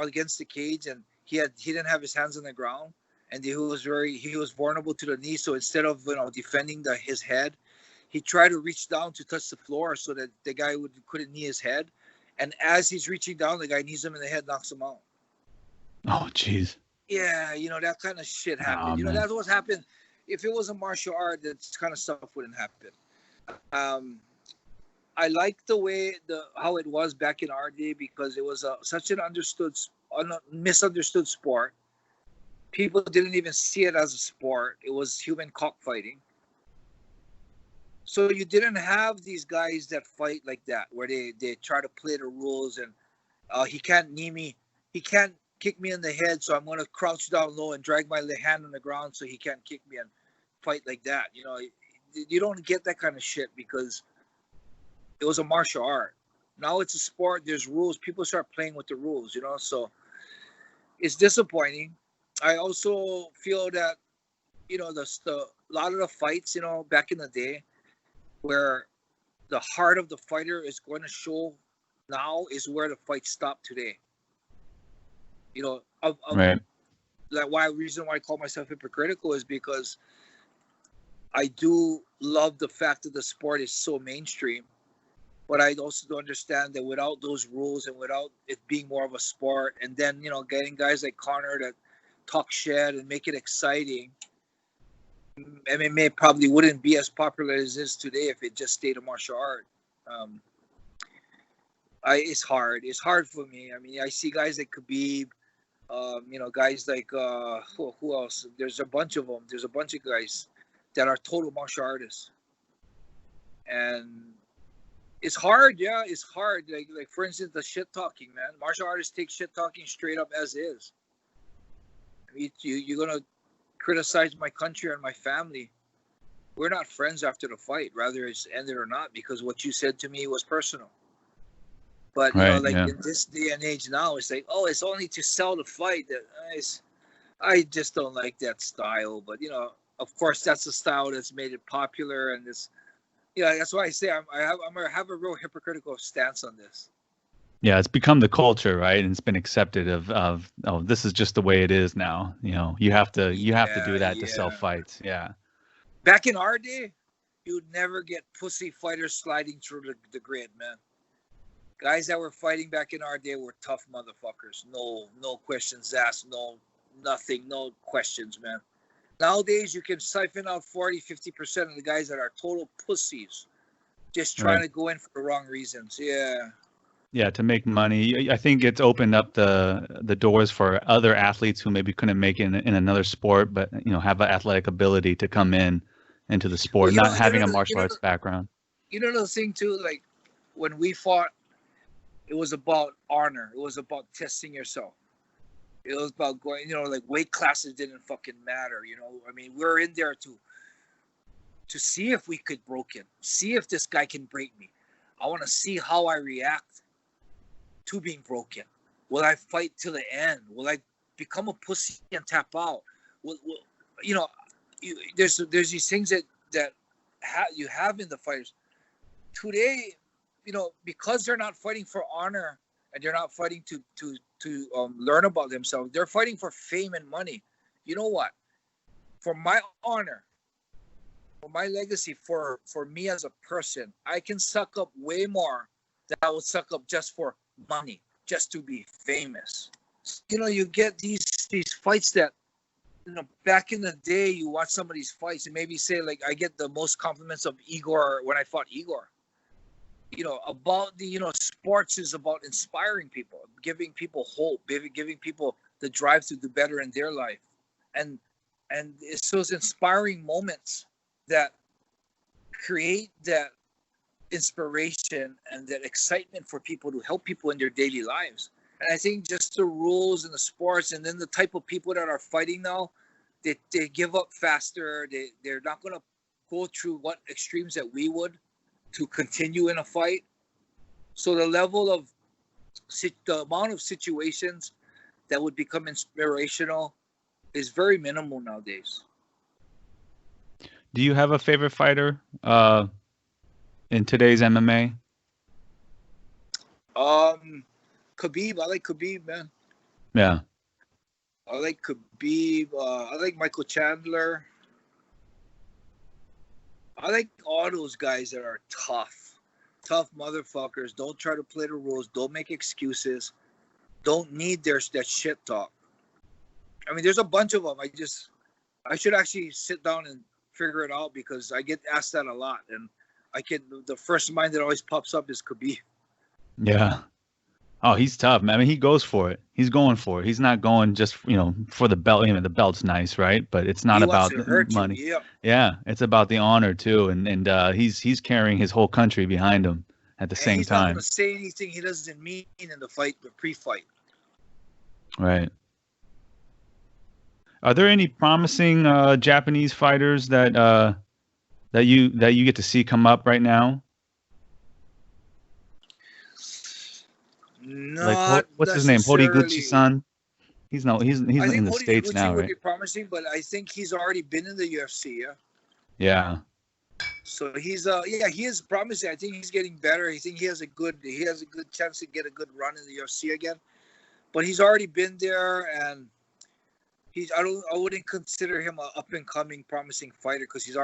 against the cage, and he didn't have his hands on the ground, and he was vulnerable to the knee. So instead of defending his head, he tried to reach down to touch the floor so that the guy couldn't knee his head. And as he's reaching down, the guy knees him in the head, knocks him out. Oh, jeez. Yeah, that kind of shit happened. Man. That's what happened. If it was a martial art, that kind of stuff wouldn't happen. I like the way how it was back in our day because it was such an misunderstood sport. People didn't even see it as a sport. It was human cockfighting. So you didn't have these guys that fight like that, where they try to play the rules and he can't knee me, he can't kick me in the head, so I'm going to crouch down low and drag my hand on the ground so he can't kick me and fight like that. You don't get that kind of shit because it was a martial art. Now it's a sport. There's rules. People start playing with the rules, so it's disappointing. I also feel that, a lot of the fights, back in the day where the heart of the fighter is going to show now is where the fight stopped today. Right. That reason why I call myself hypocritical is because I do love the fact that the sport is so mainstream. But I also do understand that without those rules and without it being more of a sport, and then, getting guys like Connor that talk shit and make it exciting, MMA probably wouldn't be as popular as it is today if it just stayed a martial art. It's hard. It's hard for me. I mean, I see guys like Khabib, guys like, who else? There's a bunch of them. There's a bunch of guys that are total martial artists. And it's hard, yeah. It's hard. Like for instance, the shit talking, man. Martial artists take shit talking straight up as is. I mean, you're gonna criticize my country and my family. We're not friends after the fight, whether it's ended or not, because what you said to me was personal. But in this day and age now, it's like, oh, it's only to sell the fight. I just don't like that style. But of course, that's the style that's made it popular, and this. Yeah, that's why I say I have a real hypocritical stance on this. Yeah, it's become the culture, right? And it's been accepted of this is just the way it is now. You have to do that to sell fights. Yeah. Back in our day, you'd never get pussy fighters sliding through the grid, man. Guys that were fighting back in our day were tough motherfuckers. No questions asked, no nothing, no questions, man. Nowadays, you can siphon out 40-50% of the guys that are total pussies, just trying to go in for the wrong reasons. Yeah. Yeah, to make money. I think it's opened up the doors for other athletes who maybe couldn't make it in another sport, but have an athletic ability to come into the sport, not having a martial arts background. The thing too, like when we fought, it was about honor. It was about testing yourself. It was about going, like weight classes didn't fucking matter. I mean, we were in there to see if we could broke him, see if this guy can break me. I want to see how I react to being broken. Will I fight till the end? Will I become a pussy and tap out? You there's these things that you have in the fighters today. Because they're not fighting for honor and they're not fighting to learn about themselves. They're fighting for fame and money. You know what? For my honor, for my legacy, for me as a person, I can suck up way more than I would suck up just for money, just to be famous. You get these fights that, back in the day, you watch some of these fights and maybe say, like, I get the most compliments of Igor when I fought Igor. About the, sports is about inspiring people, giving people hope, giving people the drive to do better in their life. And it's those inspiring moments that create that inspiration and that excitement for people to help people in their daily lives. And I think just the rules and the sports and then the type of people that are fighting now, they give up faster. They're not going to go through what extremes that we would to continue in a fight. So the amount of situations that would become inspirational is very minimal nowadays. Do you have a favorite fighter in today's MMA? Khabib. I like Khabib, man. Yeah. I like Khabib. I like Michael Chandler. I like all those guys that are tough motherfuckers. Don't try to play the rules. Don't make excuses. Don't need that shit talk. I mean, there's a bunch of them. I should actually sit down and figure it out because I get asked that a lot. And the first mind that always pops up is Khabib. Yeah. Oh, he's tough, man. I mean, he goes for it. He's going for it. He's not going just, for the belt. The belt's nice, right? But it's not about the money. Yeah, it's about the honor too. And he's carrying his whole country behind him at the same he's time. He's not going to say anything he doesn't mean in the fight, the pre-fight. Right. Are there any promising Japanese fighters that you get to see come up right now? Not what's his name? Horiguchi-san. He's in the States now, right? Would be promising, but I think he's already been in the UFC. Yeah. So he's he is promising. I think he's getting better. I think he has a good chance to get a good run in the UFC again. But he's already been there, and I wouldn't consider him an up and coming promising fighter because he's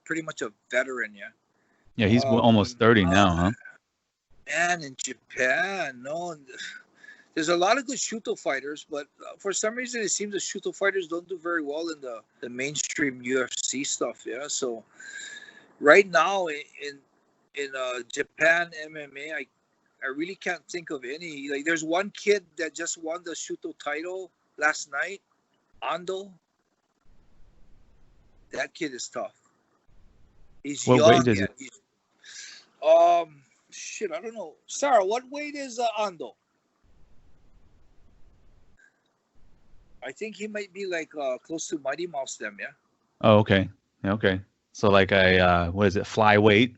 pretty much a veteran. Yeah, he's almost 30 now, huh? Man, in Japan, no, there's a lot of good Shooto fighters, but for some reason it seems the Shooto fighters don't do very well in the mainstream UFC stuff. Yeah, so right now in Japan MMA, I really can't think of any. Like, there's one kid that just won the Shooto title last night, Ando. That kid is tough. He's young. What weight is it? Shit, I don't know. Sarah, what weight is Ando? I think he might be like close to Mighty Mouse them, yeah? Oh, okay. Okay. So like what is it, flyweight?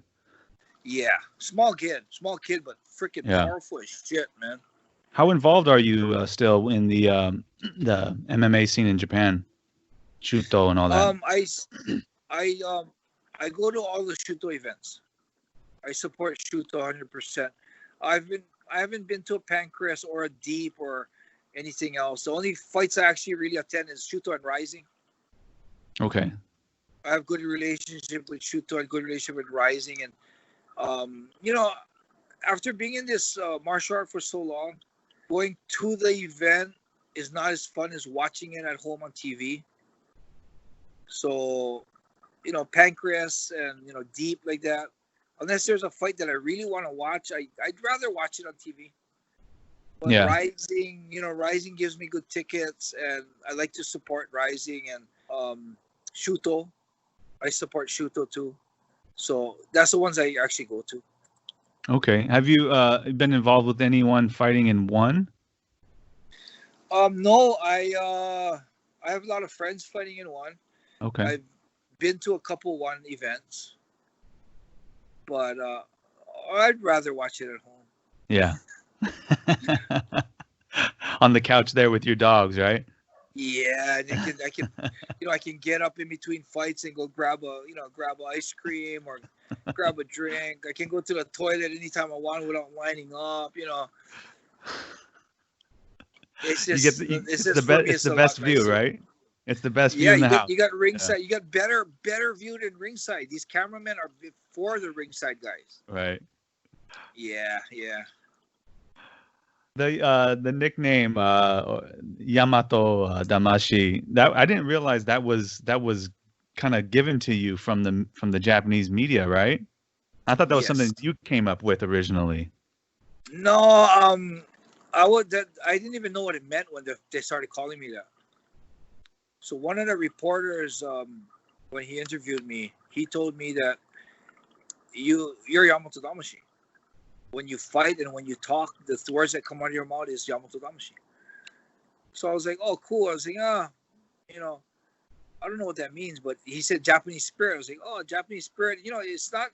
Yeah. Small kid, but freaking powerful as shit, man. How involved are you still in the MMA scene in Japan? Shooto and all that? I go to all the Shooto events. I support Shooto 100%. I haven't been to a Pancreas or a Deep or anything else. The only fights I actually really attend is Shooto and Rising. Okay. I have good relationship with Shooto and good relationship with Rising, and after being in this martial art for so long, going to the event is not as fun as watching it at home on TV. So, Pancreas and Deep like that. Unless there's a fight that I really want to watch, I'd rather watch it on TV. But yeah. Rising gives me good tickets, and I like to support Rising and Shooto. I support Shooto too. So that's the ones I actually go to. Okay. Have you been involved with anyone fighting in one? No, I have a lot of friends fighting in one. Okay. I've been to a couple one events. But I'd rather watch it at home. Yeah. On the couch there with your dogs, right? Yeah, and I can get up in between fights and go grab ice cream or grab a drink. I can go to the toilet anytime I want without lining up. It's just it's the best view, right? It's the best view in the house. You got ringside. Yeah. You got better view than ringside. These cameramen are before the ringside guys. Right. Yeah. The nickname Yamato Damashi, that I didn't realize that was kind of given to you from the Japanese media, right? I thought that was something you came up with originally. No, I didn't even know what it meant when they started calling me that. So one of the reporters, when he interviewed me, he told me that you're Yamato Damashi. When you fight and when you talk, the words that come out of your mouth is Yamato Damashi. So I was like, oh, cool. I was like, I don't know what that means, but he said Japanese spirit. I was like, oh, Japanese spirit. It's not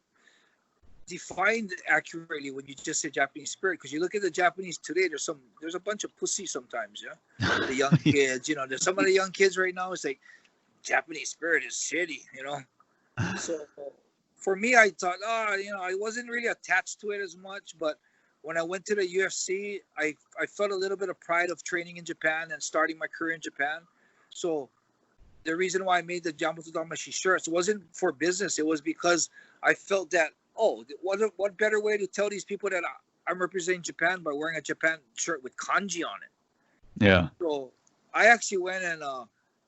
defined accurately when you just say Japanese spirit, because you look at the Japanese today, there's a bunch of pussy sometimes, the young kids, there's some of the young kids right now, it's like Japanese spirit is shitty, so for me, I thought I wasn't really attached to it as much, but when I went to the UFC, I felt a little bit of pride of training in Japan and starting my career in Japan. So the reason why I made the Yamato Damashi shirts wasn't for business, it was because I felt that, what better way to tell these people that I'm representing Japan by wearing a Japan shirt with kanji on it. Yeah. So I actually went and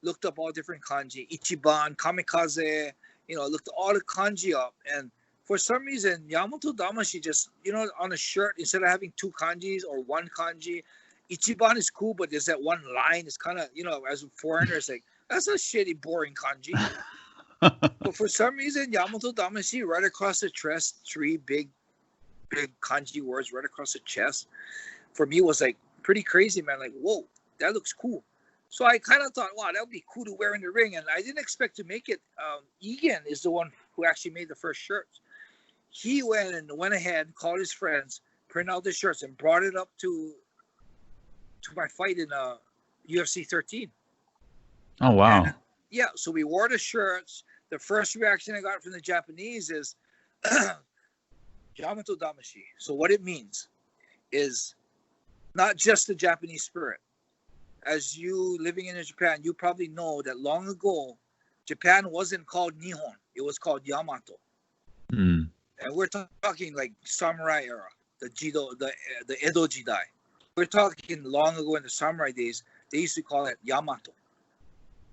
looked up all different kanji, Ichiban, Kamikaze, looked all the kanji up. And for some reason, Yamato Damashi just, on a shirt, instead of having two kanjis or one kanji, Ichiban is cool, but there's that one line. It's kind of, as a foreigner, it's like, that's a shitty, boring kanji. But for some reason, Yamato Damashi, right across the chest, three big kanji words right across the chest, for me was like pretty crazy, man. Like, whoa, that looks cool. So I kind of thought, wow, that would be cool to wear in the ring. And I didn't expect to make it. Egan is the one who actually made the first shirts. He went ahead, called his friends, printed out the shirts, and brought it up to my fight in UFC 13. Oh, wow. And, yeah, so we wore the shirts. The first reaction I got from the Japanese is Yamato Damashi. So what it means is not just the Japanese spirit. As you living in Japan, you probably know that long ago, Japan wasn't called Nihon. It was called Yamato. Mm. And we're talking like samurai era, the Edo Jidai. We're talking long ago in the samurai days, they used to call it Yamato.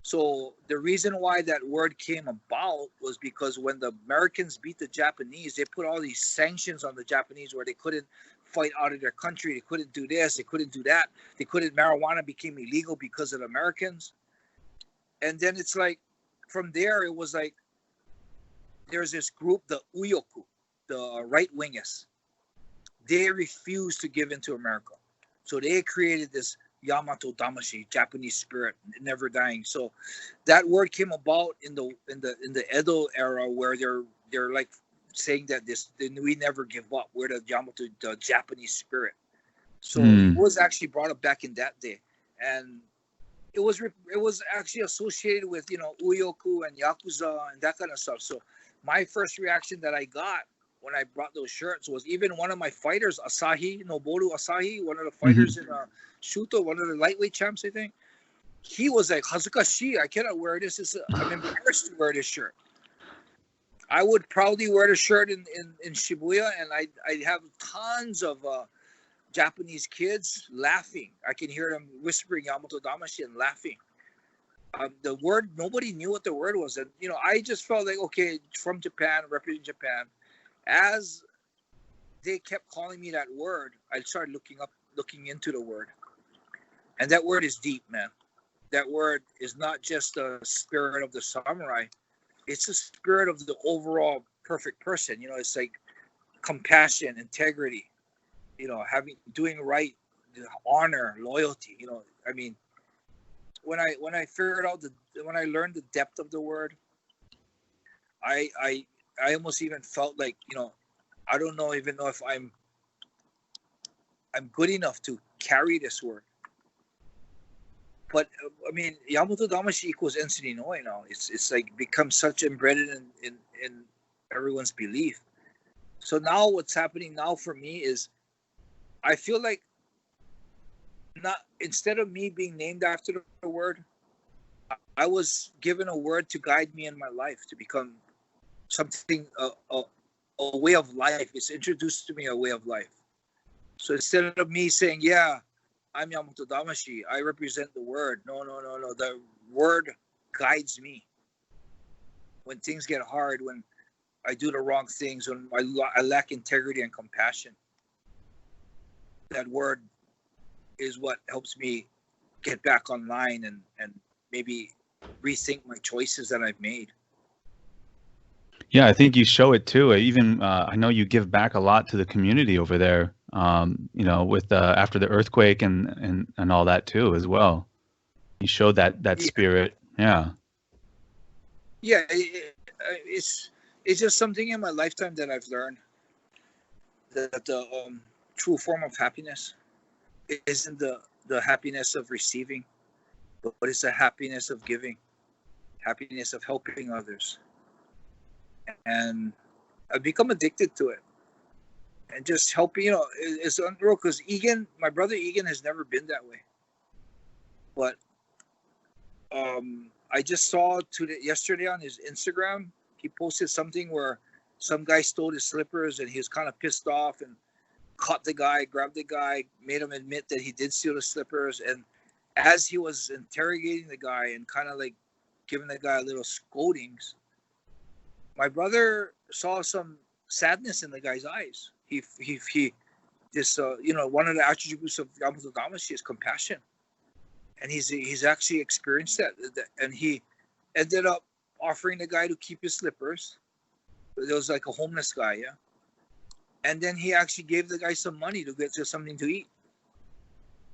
So the reason why that word came about was because when the Americans beat the Japanese, they put all these sanctions on the Japanese where they couldn't fight out of their country. They couldn't do this. They couldn't do that. Marijuana became illegal because of the Americans. And then it's like, from there, it was like, there's this group, the Uyoku, the right-wingists. They refused to give in to America. So they created this Yamato Damashi, Japanese spirit, never dying. So that word came about in the Edo era, where they're like saying that we never give up. We're the Japanese spirit. So it was actually brought up back in that day, and it was actually associated with Uyoku and Yakuza and that kind of stuff. So my first reaction that I got when I brought those shirts was, even one of my fighters, Noboru Asahi, one of the fighters in Shooto, one of the lightweight champs, I think, he was like, Hazukashi, I cannot wear this. I'm embarrassed to wear this shirt. I would proudly wear the shirt in Shibuya, and I'd have tons of Japanese kids laughing. I can hear them whispering Yamato Damashi and laughing. The word, nobody knew what the word was. And, I just felt like, okay, from Japan, representing Japan. As they kept calling me that word, I started looking into the word. And that word is deep, man. That word is not just the spirit of the samurai. It's the spirit of the overall perfect person. It's like compassion, integrity, doing right, honor, loyalty. I mean, when I learned the depth of the word, I almost even felt like, I don't even know if I'm good enough to carry this word. But I mean, Yamato Damashi equals Enson Inoue now. It's like become such embedded in everyone's belief. So now what's happening now for me is I feel like not instead of me being named after the word, I was given a word to guide me in my life to become something a way of life. It's introduced to me a way of life. So instead of me saying, yeah, I'm Yamato Damashi, I represent the word. No. The word guides me. When things get hard, when I do the wrong things, when I lack integrity and compassion, that word is what helps me get back online and maybe rethink my choices that I've made. Yeah, I think you show it too. Even I know you give back a lot to the community over there. With after the earthquake and all that too as well. You show that spirit. Yeah. Yeah, it's just something in my lifetime that I've learned that the true form of happiness isn't the happiness of receiving, but it's the happiness of giving, happiness of helping others. And I've become addicted to it. And just helping, it's unreal because my brother Egan has never been that way. But I just saw yesterday on his Instagram, he posted something where some guy stole his slippers and he was kind of pissed off and caught the guy, grabbed the guy, made him admit that he did steal the slippers. And as he was interrogating the guy and kind of like giving the guy a little scoldings, my brother saw some sadness in the guy's eyes. One of the attributes of Yamato Damashi is compassion. And he's actually experienced that. And he ended up offering the guy to keep his slippers. There was like a homeless guy, yeah. And then he actually gave the guy some money to get something to eat.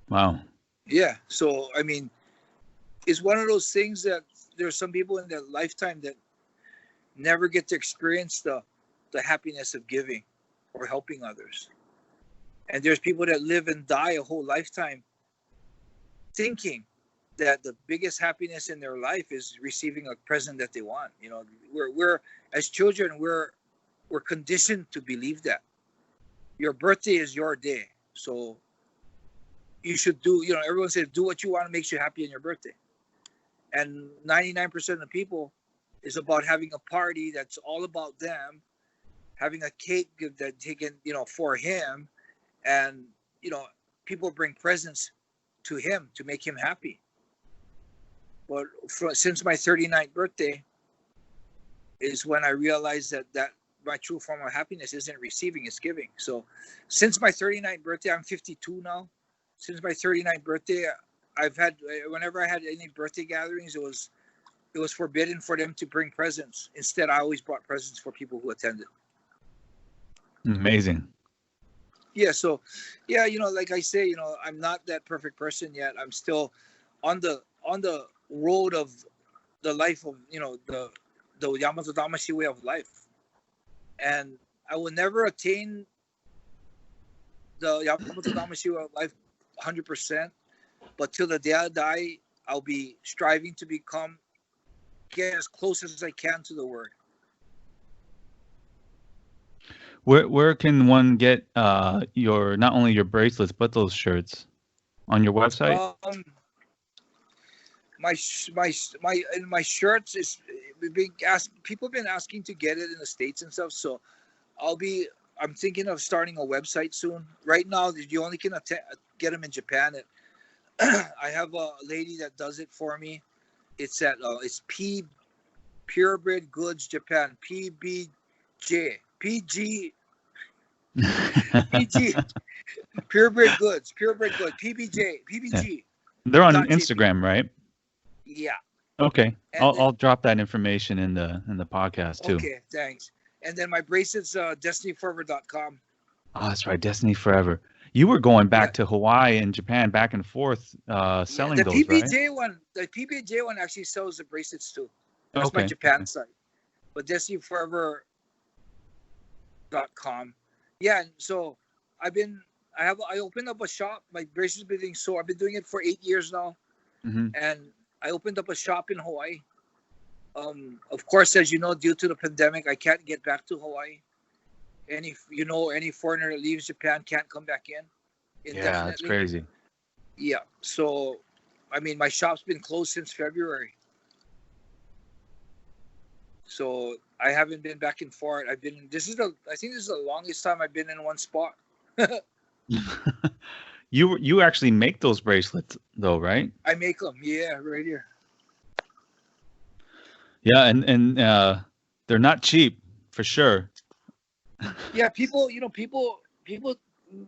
Wow. Yeah. So, I mean, it's one of those things that there's some people in their lifetime that never get to experience the happiness of giving or helping others. And there's people that live and die a whole lifetime thinking that the biggest happiness in their life is receiving a present that they want. We're as children, we're conditioned to believe that your birthday is your day. So you should do, everyone says, do what you want to makes you happy on your birthday. And 99% of the people is about having a party that's all about them, having a cake that taken, for him. And, people bring presents to him to make him happy. But since my 39th birthday is when I realized that my true form of happiness isn't receiving, it's giving. So since my 39th birthday, I'm 52 now. Since my 39th birthday, whenever I had any birthday gatherings, it was forbidden for them to bring presents. Instead, I always brought presents for people who attended. Amazing. Yeah. So, yeah, like I say, I'm not that perfect person yet. I'm still on the road of the life of, the Yamato Damashi way of life. And I will never attain the Yamato Damashi way of life 100%. But till the day I die, I'll be striving to get as close as I can to the word. Where can one get your not only your bracelets but those shirts? On your website? My shirts is people have been asking to get it in the States and stuff. So I'm thinking of starting a website soon. Right now, you only can get them in Japan. I have a lady that does it for me. It's at it's Purebred Goods Japan, PBG Purebred Goods, PBG. They're on Instagram, right? Yeah. Okay. I'll drop that information in the podcast too. Okay, thanks. And then my bracelets, destinyforever.com. Oh, that's right, Destiny Forever. You were going back to Hawaii and Japan, back and forth, selling those, right? The PBJ one actually sells the bracelets too. That's my Japan site. But destinyforever.com. Yeah, and so I opened up a shop. My bracelets been doing so. I've been doing it for 8 years now. and I opened up a shop in Hawaii. Of course, as you know, due to the pandemic, I can't get back to Hawaii. Any foreigner that leaves Japan can't come back in indefinitely. Yeah, that's crazy. Yeah. So, I mean, my shop's been closed since February. So I haven't been back and forth. I think this is the longest time I've been in one spot. You actually make those bracelets though, right? I make them, yeah, right here. Yeah, and they're not cheap for sure. Yeah, people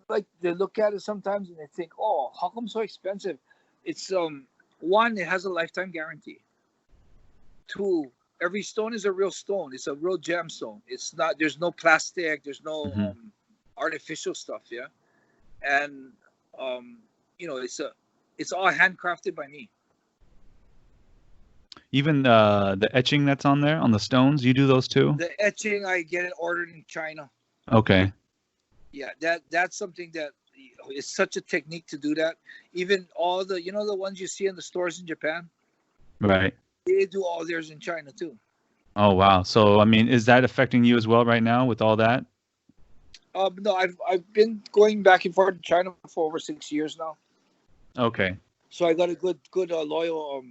like they look at it sometimes and they think, oh, how come so expensive? It's one, it has a lifetime guarantee. Two, every stone is a real stone. It's a real gemstone. It's not. There's no plastic. There's no artificial stuff. Yeah, and it's all handcrafted by me. Even the etching that's on there on the stones, you do those too? The etching, I get it ordered in China. Okay. Yeah, that's something that is such a technique to do that. Even all the the ones you see in the stores in Japan. Right. They do all theirs in China too. Oh wow! So I mean, is that affecting you as well right now with all that? No, I've been going back and forth to China for over 6 years now. Okay. So I got a good loyal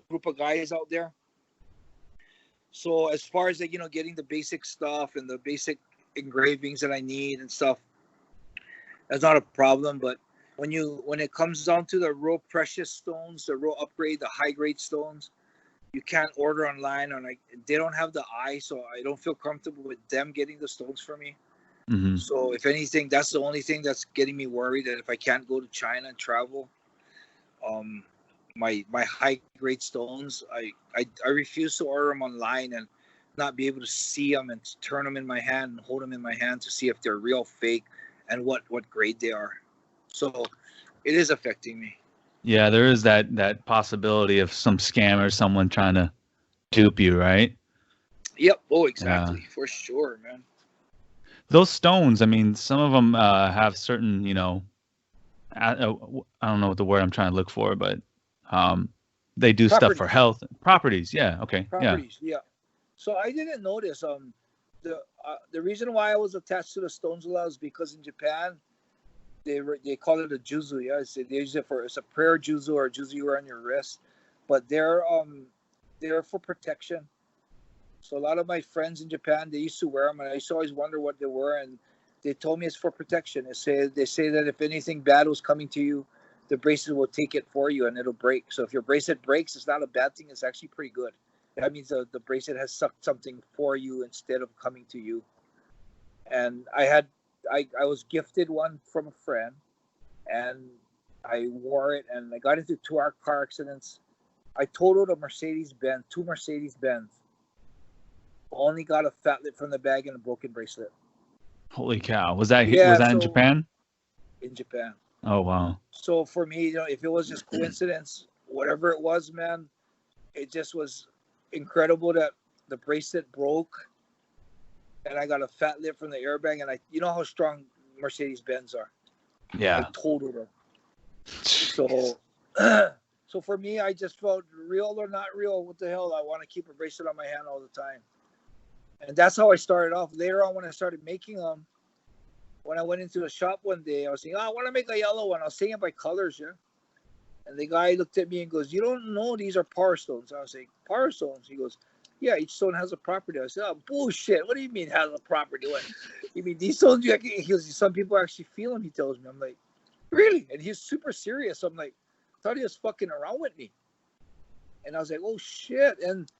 group of guys out there. So as far as getting the basic stuff and the basic engravings that I need and stuff, that's not a problem. But when it comes down to the real precious stones, the real upgrade, the high grade stones, you can't order online, or they don't have the eye, so I don't feel comfortable with them getting the stones for me. Mm-hmm. So if anything, that's the only thing that's getting me worried, that if I can't go to China and travel, my high grade stones, I refuse to order them online and not be able to see them and turn them in my hand and hold them in my hand to see if they're real, fake, and what grade they are. So it is affecting me. Yeah, there is that possibility of some scam or someone trying to dupe you, right? Yep. Oh, exactly. Yeah. For sure, man. Those stones, I mean, some of them have certain, I don't know what the word I'm trying to look for, but they do stuff for health properties. Yeah. Okay. Properties. Yeah. So I didn't notice. The reason why I was attached to the stones a lot is because in Japan, they call it a juzu. Yeah, they use it it's a prayer juzu or a juzu you wear on your wrist, but they're for protection. So a lot of my friends in Japan, they used to wear them, and I used to always wonder what they were, and they told me it's for protection. They say that if anything bad was coming to you, the bracelet will take it for you and it'll break. So if your bracelet breaks, it's not a bad thing. It's actually pretty good. That means the bracelet has sucked something for you instead of coming to you. And I was gifted one from a friend, and I wore it, and I got into 2 car accidents. I totaled a Mercedes-Benz, 2 Mercedes-Benz. Only got a fat lip from the bag and a broken bracelet. Holy cow. Was that in Japan? In Japan. Oh, wow. So for me, if it was just coincidence, whatever it was, man, it just was incredible that the bracelet broke and I got a fat lip from the airbag, and you know how strong Mercedes-Benz are. Yeah. I totaled them. So for me, I just felt real or not real. What the hell? I want to keep a bracelet on my hand all the time. And that's how I started off. Later on, when I started making them, when I went into the shop one day, I was saying, I want to make a yellow one. I was saying it by colors, yeah. And the guy looked at me and goes, you don't know these are power stones. I was like, power stones? He goes, yeah, each stone has a property. I said, oh, bullshit. What do you mean has a property? What? You mean these stones, he goes, some people actually feel them, he tells me. I'm like, really? And he's super serious. I'm like, I thought he was fucking around with me. And I was like, oh, shit. And,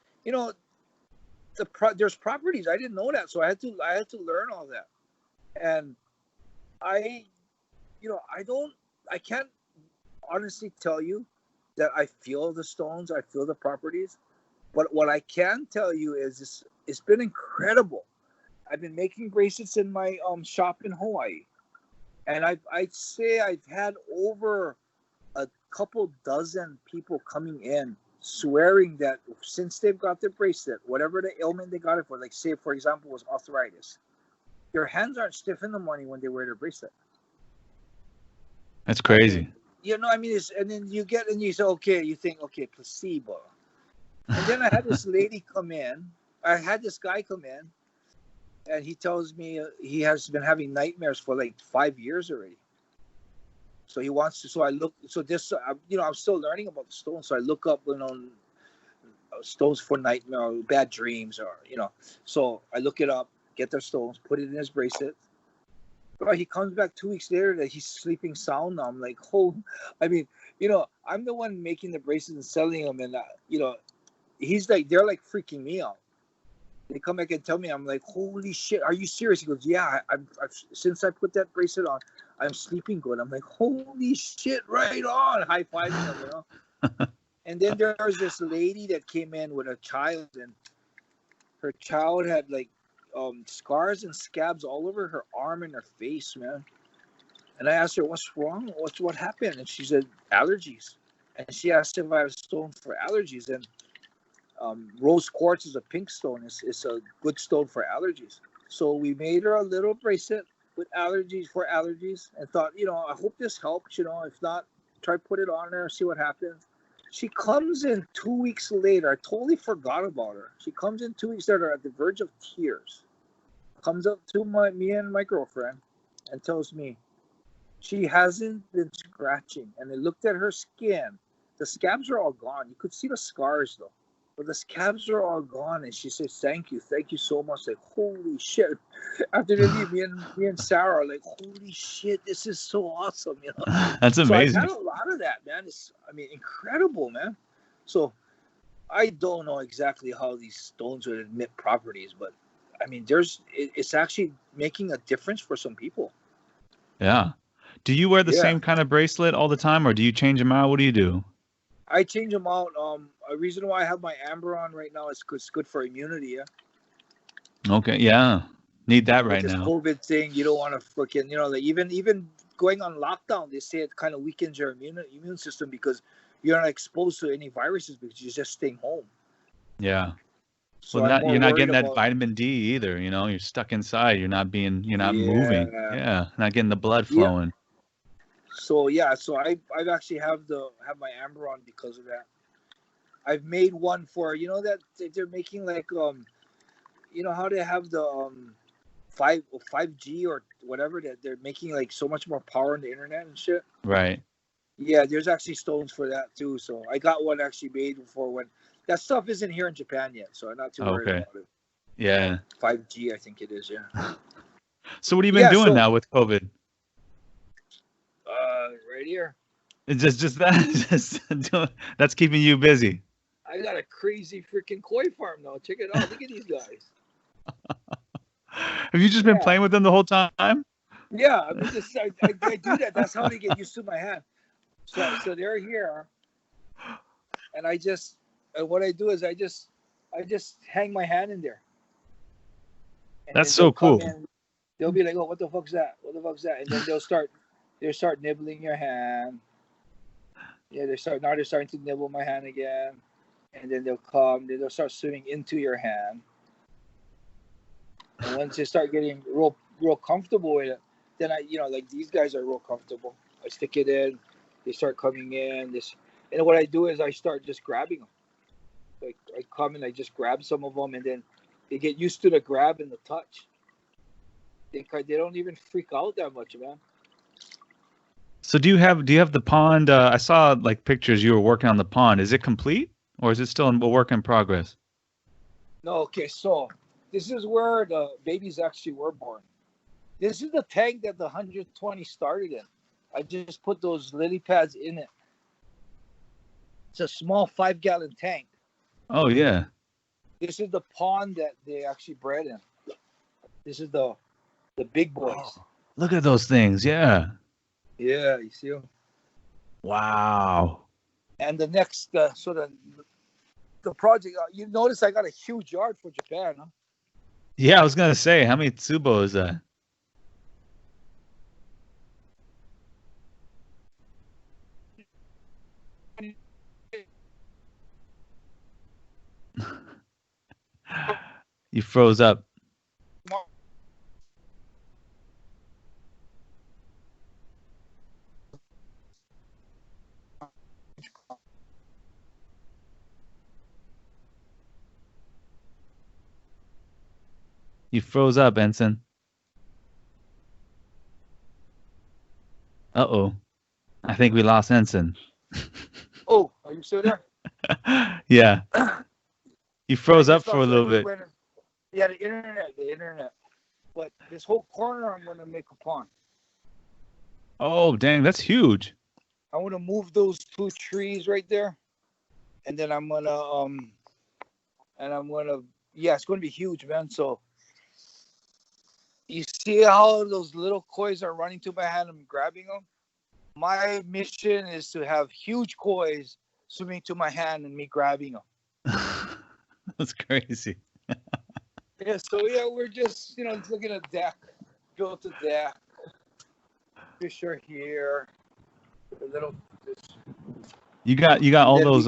there's properties. I didn't know that. So I had to learn all that. And I can't honestly tell you that I feel the stones, I feel the properties. But what I can tell you is it's been incredible. I've been making bracelets in my shop in Hawaii. And I'd say I've had over a couple dozen people coming in swearing that since they've got their bracelet, whatever the ailment they got it for, like say, for example, was arthritis, their hands aren't stiff in the morning when they wear their bracelet. That's crazy. you know, I mean, and then you say, okay, you think, okay, placebo. And then I had this lady come in. I had this guy come in, and he tells me he has been having nightmares for like 5 years already. So he wants to. So I look. So this, you know, I'm still learning about the stones. So I look up, you know, stones for nightmare, or bad dreams, or you know. So I look it up, get their stones, put it in his bracelet. But he comes back 2 weeks later that he's sleeping sound now. I'm like, oh, I mean, you know, I'm the one making the bracelets and selling them, and you know, he's like, they're like freaking me out. They come back and tell me, I'm like, holy shit, are you serious? He goes, yeah, I've since I put that bracelet on, I'm sleeping good. I'm like, holy shit, right on, high fiving him, you know. And then there was this lady that came in with a child, and her child had like scars and scabs all over her arm and her face, man. And I asked her, what's wrong? What happened? And she said, allergies. And she asked if I have a stone for allergies. And rose quartz is a pink stone. It's a good stone for allergies. So we made her a little bracelet with allergies, and thought, you know, I hope this helps. You know, if not, try put it on her, see what happens. She comes in 2 weeks later. I totally forgot about her. She comes in 2 weeks later at the verge of tears. Comes up to me and my girlfriend and tells me she hasn't been scratching. And I looked at her skin. The scabs are all gone. You could see the scars though. But the scabs are all gone, and she says, thank you so much. Like, holy shit. After they leave, me and Sarah are like, holy shit, this is so awesome, you know. That's amazing. So I got a lot of that, man. It's, I mean, incredible, man. So I don't know exactly how these stones would emit properties, but I mean, it's actually making a difference for some people. Yeah. Do you wear the same kind of bracelet all the time, or do you change them out? What do you do? I change them out. A reason why I have my amber on right now is because it's good for immunity. Yeah. Okay. Yeah. Need that right With now. this COVID thing, you don't want to freaking, you know, like even going on lockdown, they say it kind of weakens your immune system because you're not exposed to any viruses because you're just staying home. Yeah. So well, you're not getting that vitamin D either. You know, you're stuck inside. You're not moving. Yeah. Not getting the blood flowing. So so I've actually have my amber on because of that. I've made one for, you know, that they're making like you know how they have the 5G or whatever, that they're making like so much more power on the internet and shit. Right. Yeah, there's actually stones for that too. So I got one actually made for when that stuff isn't here in Japan yet, so I'm not too worried about it. Yeah. 5G, I think it is. Yeah. So what have you been doing now with COVID? Right here. It's just that. That's keeping you busy. I got a crazy freaking koi farm now. Check it out. Look at these guys. Have you just been playing with them the whole time? Yeah, I mean, I do that. That's how they get used to my hand. So they're here, and what I do is I just hang my hand in there. And that's so cool. They'll be like, "Oh, what the fuck's that? What the fuck's that?" And then they'll start nibbling your hand. Yeah, they're starting to nibble my hand again, and then they'll start swimming into your hand. And once they start getting real comfortable with it, then like these guys are real comfortable. I stick it in, they start coming in. And what I do is I start just grabbing them. Like I come and I just grab some of them, and then they get used to the grab and the touch. They don't even freak out that much, man. So do you have the pond? I saw like pictures you were working on the pond. Is it complete, or is it still a work in progress? No, okay. So this is where the babies actually were born. This is the tank that the 120 started in. I just put those lily pads in it. It's a small 5-gallon tank. Oh yeah. This is the pond that they actually bred in. This is the big boys. Oh, look at those things. Yeah. Yeah, you see them? Wow. And the next, the project, you notice I got a huge yard for Japan, huh? Yeah, I was going to say, how many tsubo is that? You froze up. You froze up, Enson. Uh-oh. I think we lost Enson. Oh, are you still there? Yeah. You froze up Just for a little bit. Yeah, the internet. But this whole corner, I'm going to make a pond. Oh, dang, that's huge. I want to move those 2 trees right there. And then I'm going to, yeah, it's going to be huge, man. So you see how those little kois are running to my hand? I'm grabbing them. My mission is to have huge kois swimming to my hand and me grabbing them. That's crazy. Yeah, so yeah, we're just, looking at deck, built a deck. Fish are here. A little. You got all those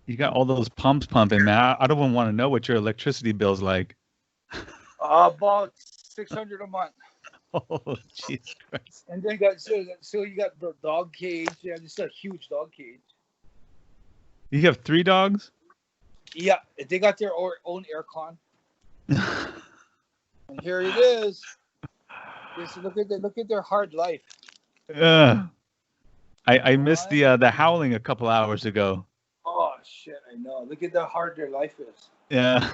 you got all those pumps pumping, man. I don't want to know what your electricity bill's like. About $600 a month. Oh, Jesus Christ! And then so you got the dog cage. Yeah, this is a huge dog cage. You have 3 dogs? Yeah, they got their own aircon. And here it is. Just look at their hard life. I missed the howling a couple hours ago. Oh shit! I know. Look at how hard their life is. Yeah.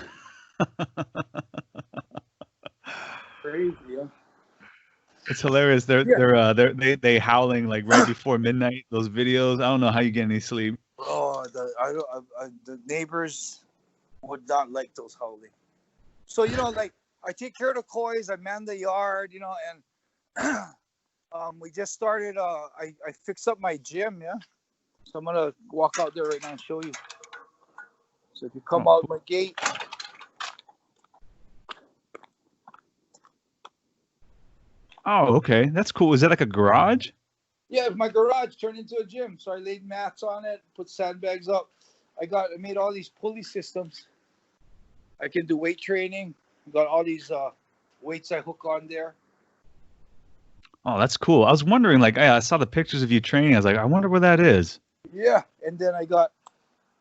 Crazy, yeah. It's hilarious. They howling like right before midnight. Those videos. I don't know how you get any sleep. Oh, the neighbors would not like those howling. So like I take care of the kois. I man the yard. And we just started. I fixed up my gym. Yeah. So I'm gonna walk out there right now and show you. So if you come out my gate. Oh, okay. That's cool. Is that like a garage? Yeah, my garage turned into a gym. So I laid mats on it, put sandbags up. I made all these pulley systems. I can do weight training. Got all these weights I hook on there. Oh, that's cool. I was wondering, like, I saw the pictures of you training. I was like, I wonder where that is. Yeah, and then I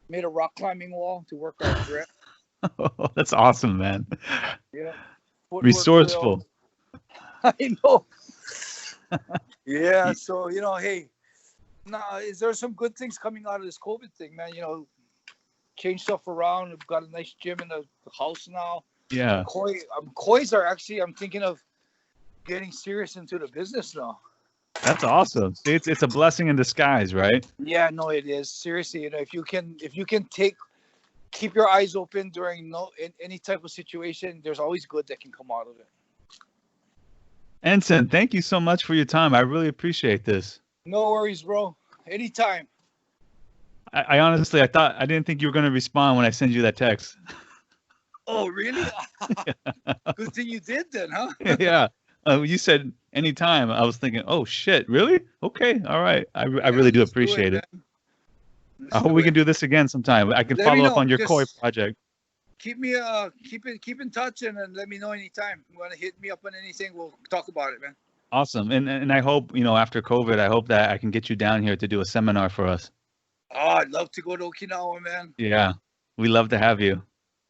made a rock climbing wall to work on grip. Oh, that's awesome, man. Yeah. Resourceful. I know. Yeah, so hey, is there some good things coming out of this COVID thing, man? Change stuff around. We've got a nice gym in the house now. Yeah. Kois are actually. I'm thinking of getting serious into the business now. That's awesome. See, it's a blessing in disguise, right? Yeah, no, it is. Seriously, if you can keep your eyes open during any type of situation, there's always good that can come out of it. Enson, thank you so much for your time. I really appreciate this. No worries, bro. Anytime. I honestly, I didn't think you were going to respond when I sent you that text. Oh, really? Good thing you did then, huh? Yeah. You said anytime. I was thinking, oh, shit, really? Okay. All right. I really do appreciate it. I hope we can do this again sometime. I can follow up on your koi project. Keep in touch and let me know anytime. You want to hit me up on anything, we'll talk about it, man. Awesome. And I hope, after COVID, I hope that I can get you down here to do a seminar for us. Oh, I'd love to go to Okinawa, man. Yeah. We love to have you.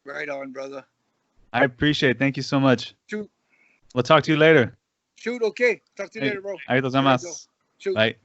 Right on, brother. I appreciate it. Thank you so much. Shoot. We'll talk to you later. Shoot, okay. Talk to you later, bro. ありがとうございます。Shoot. Bye.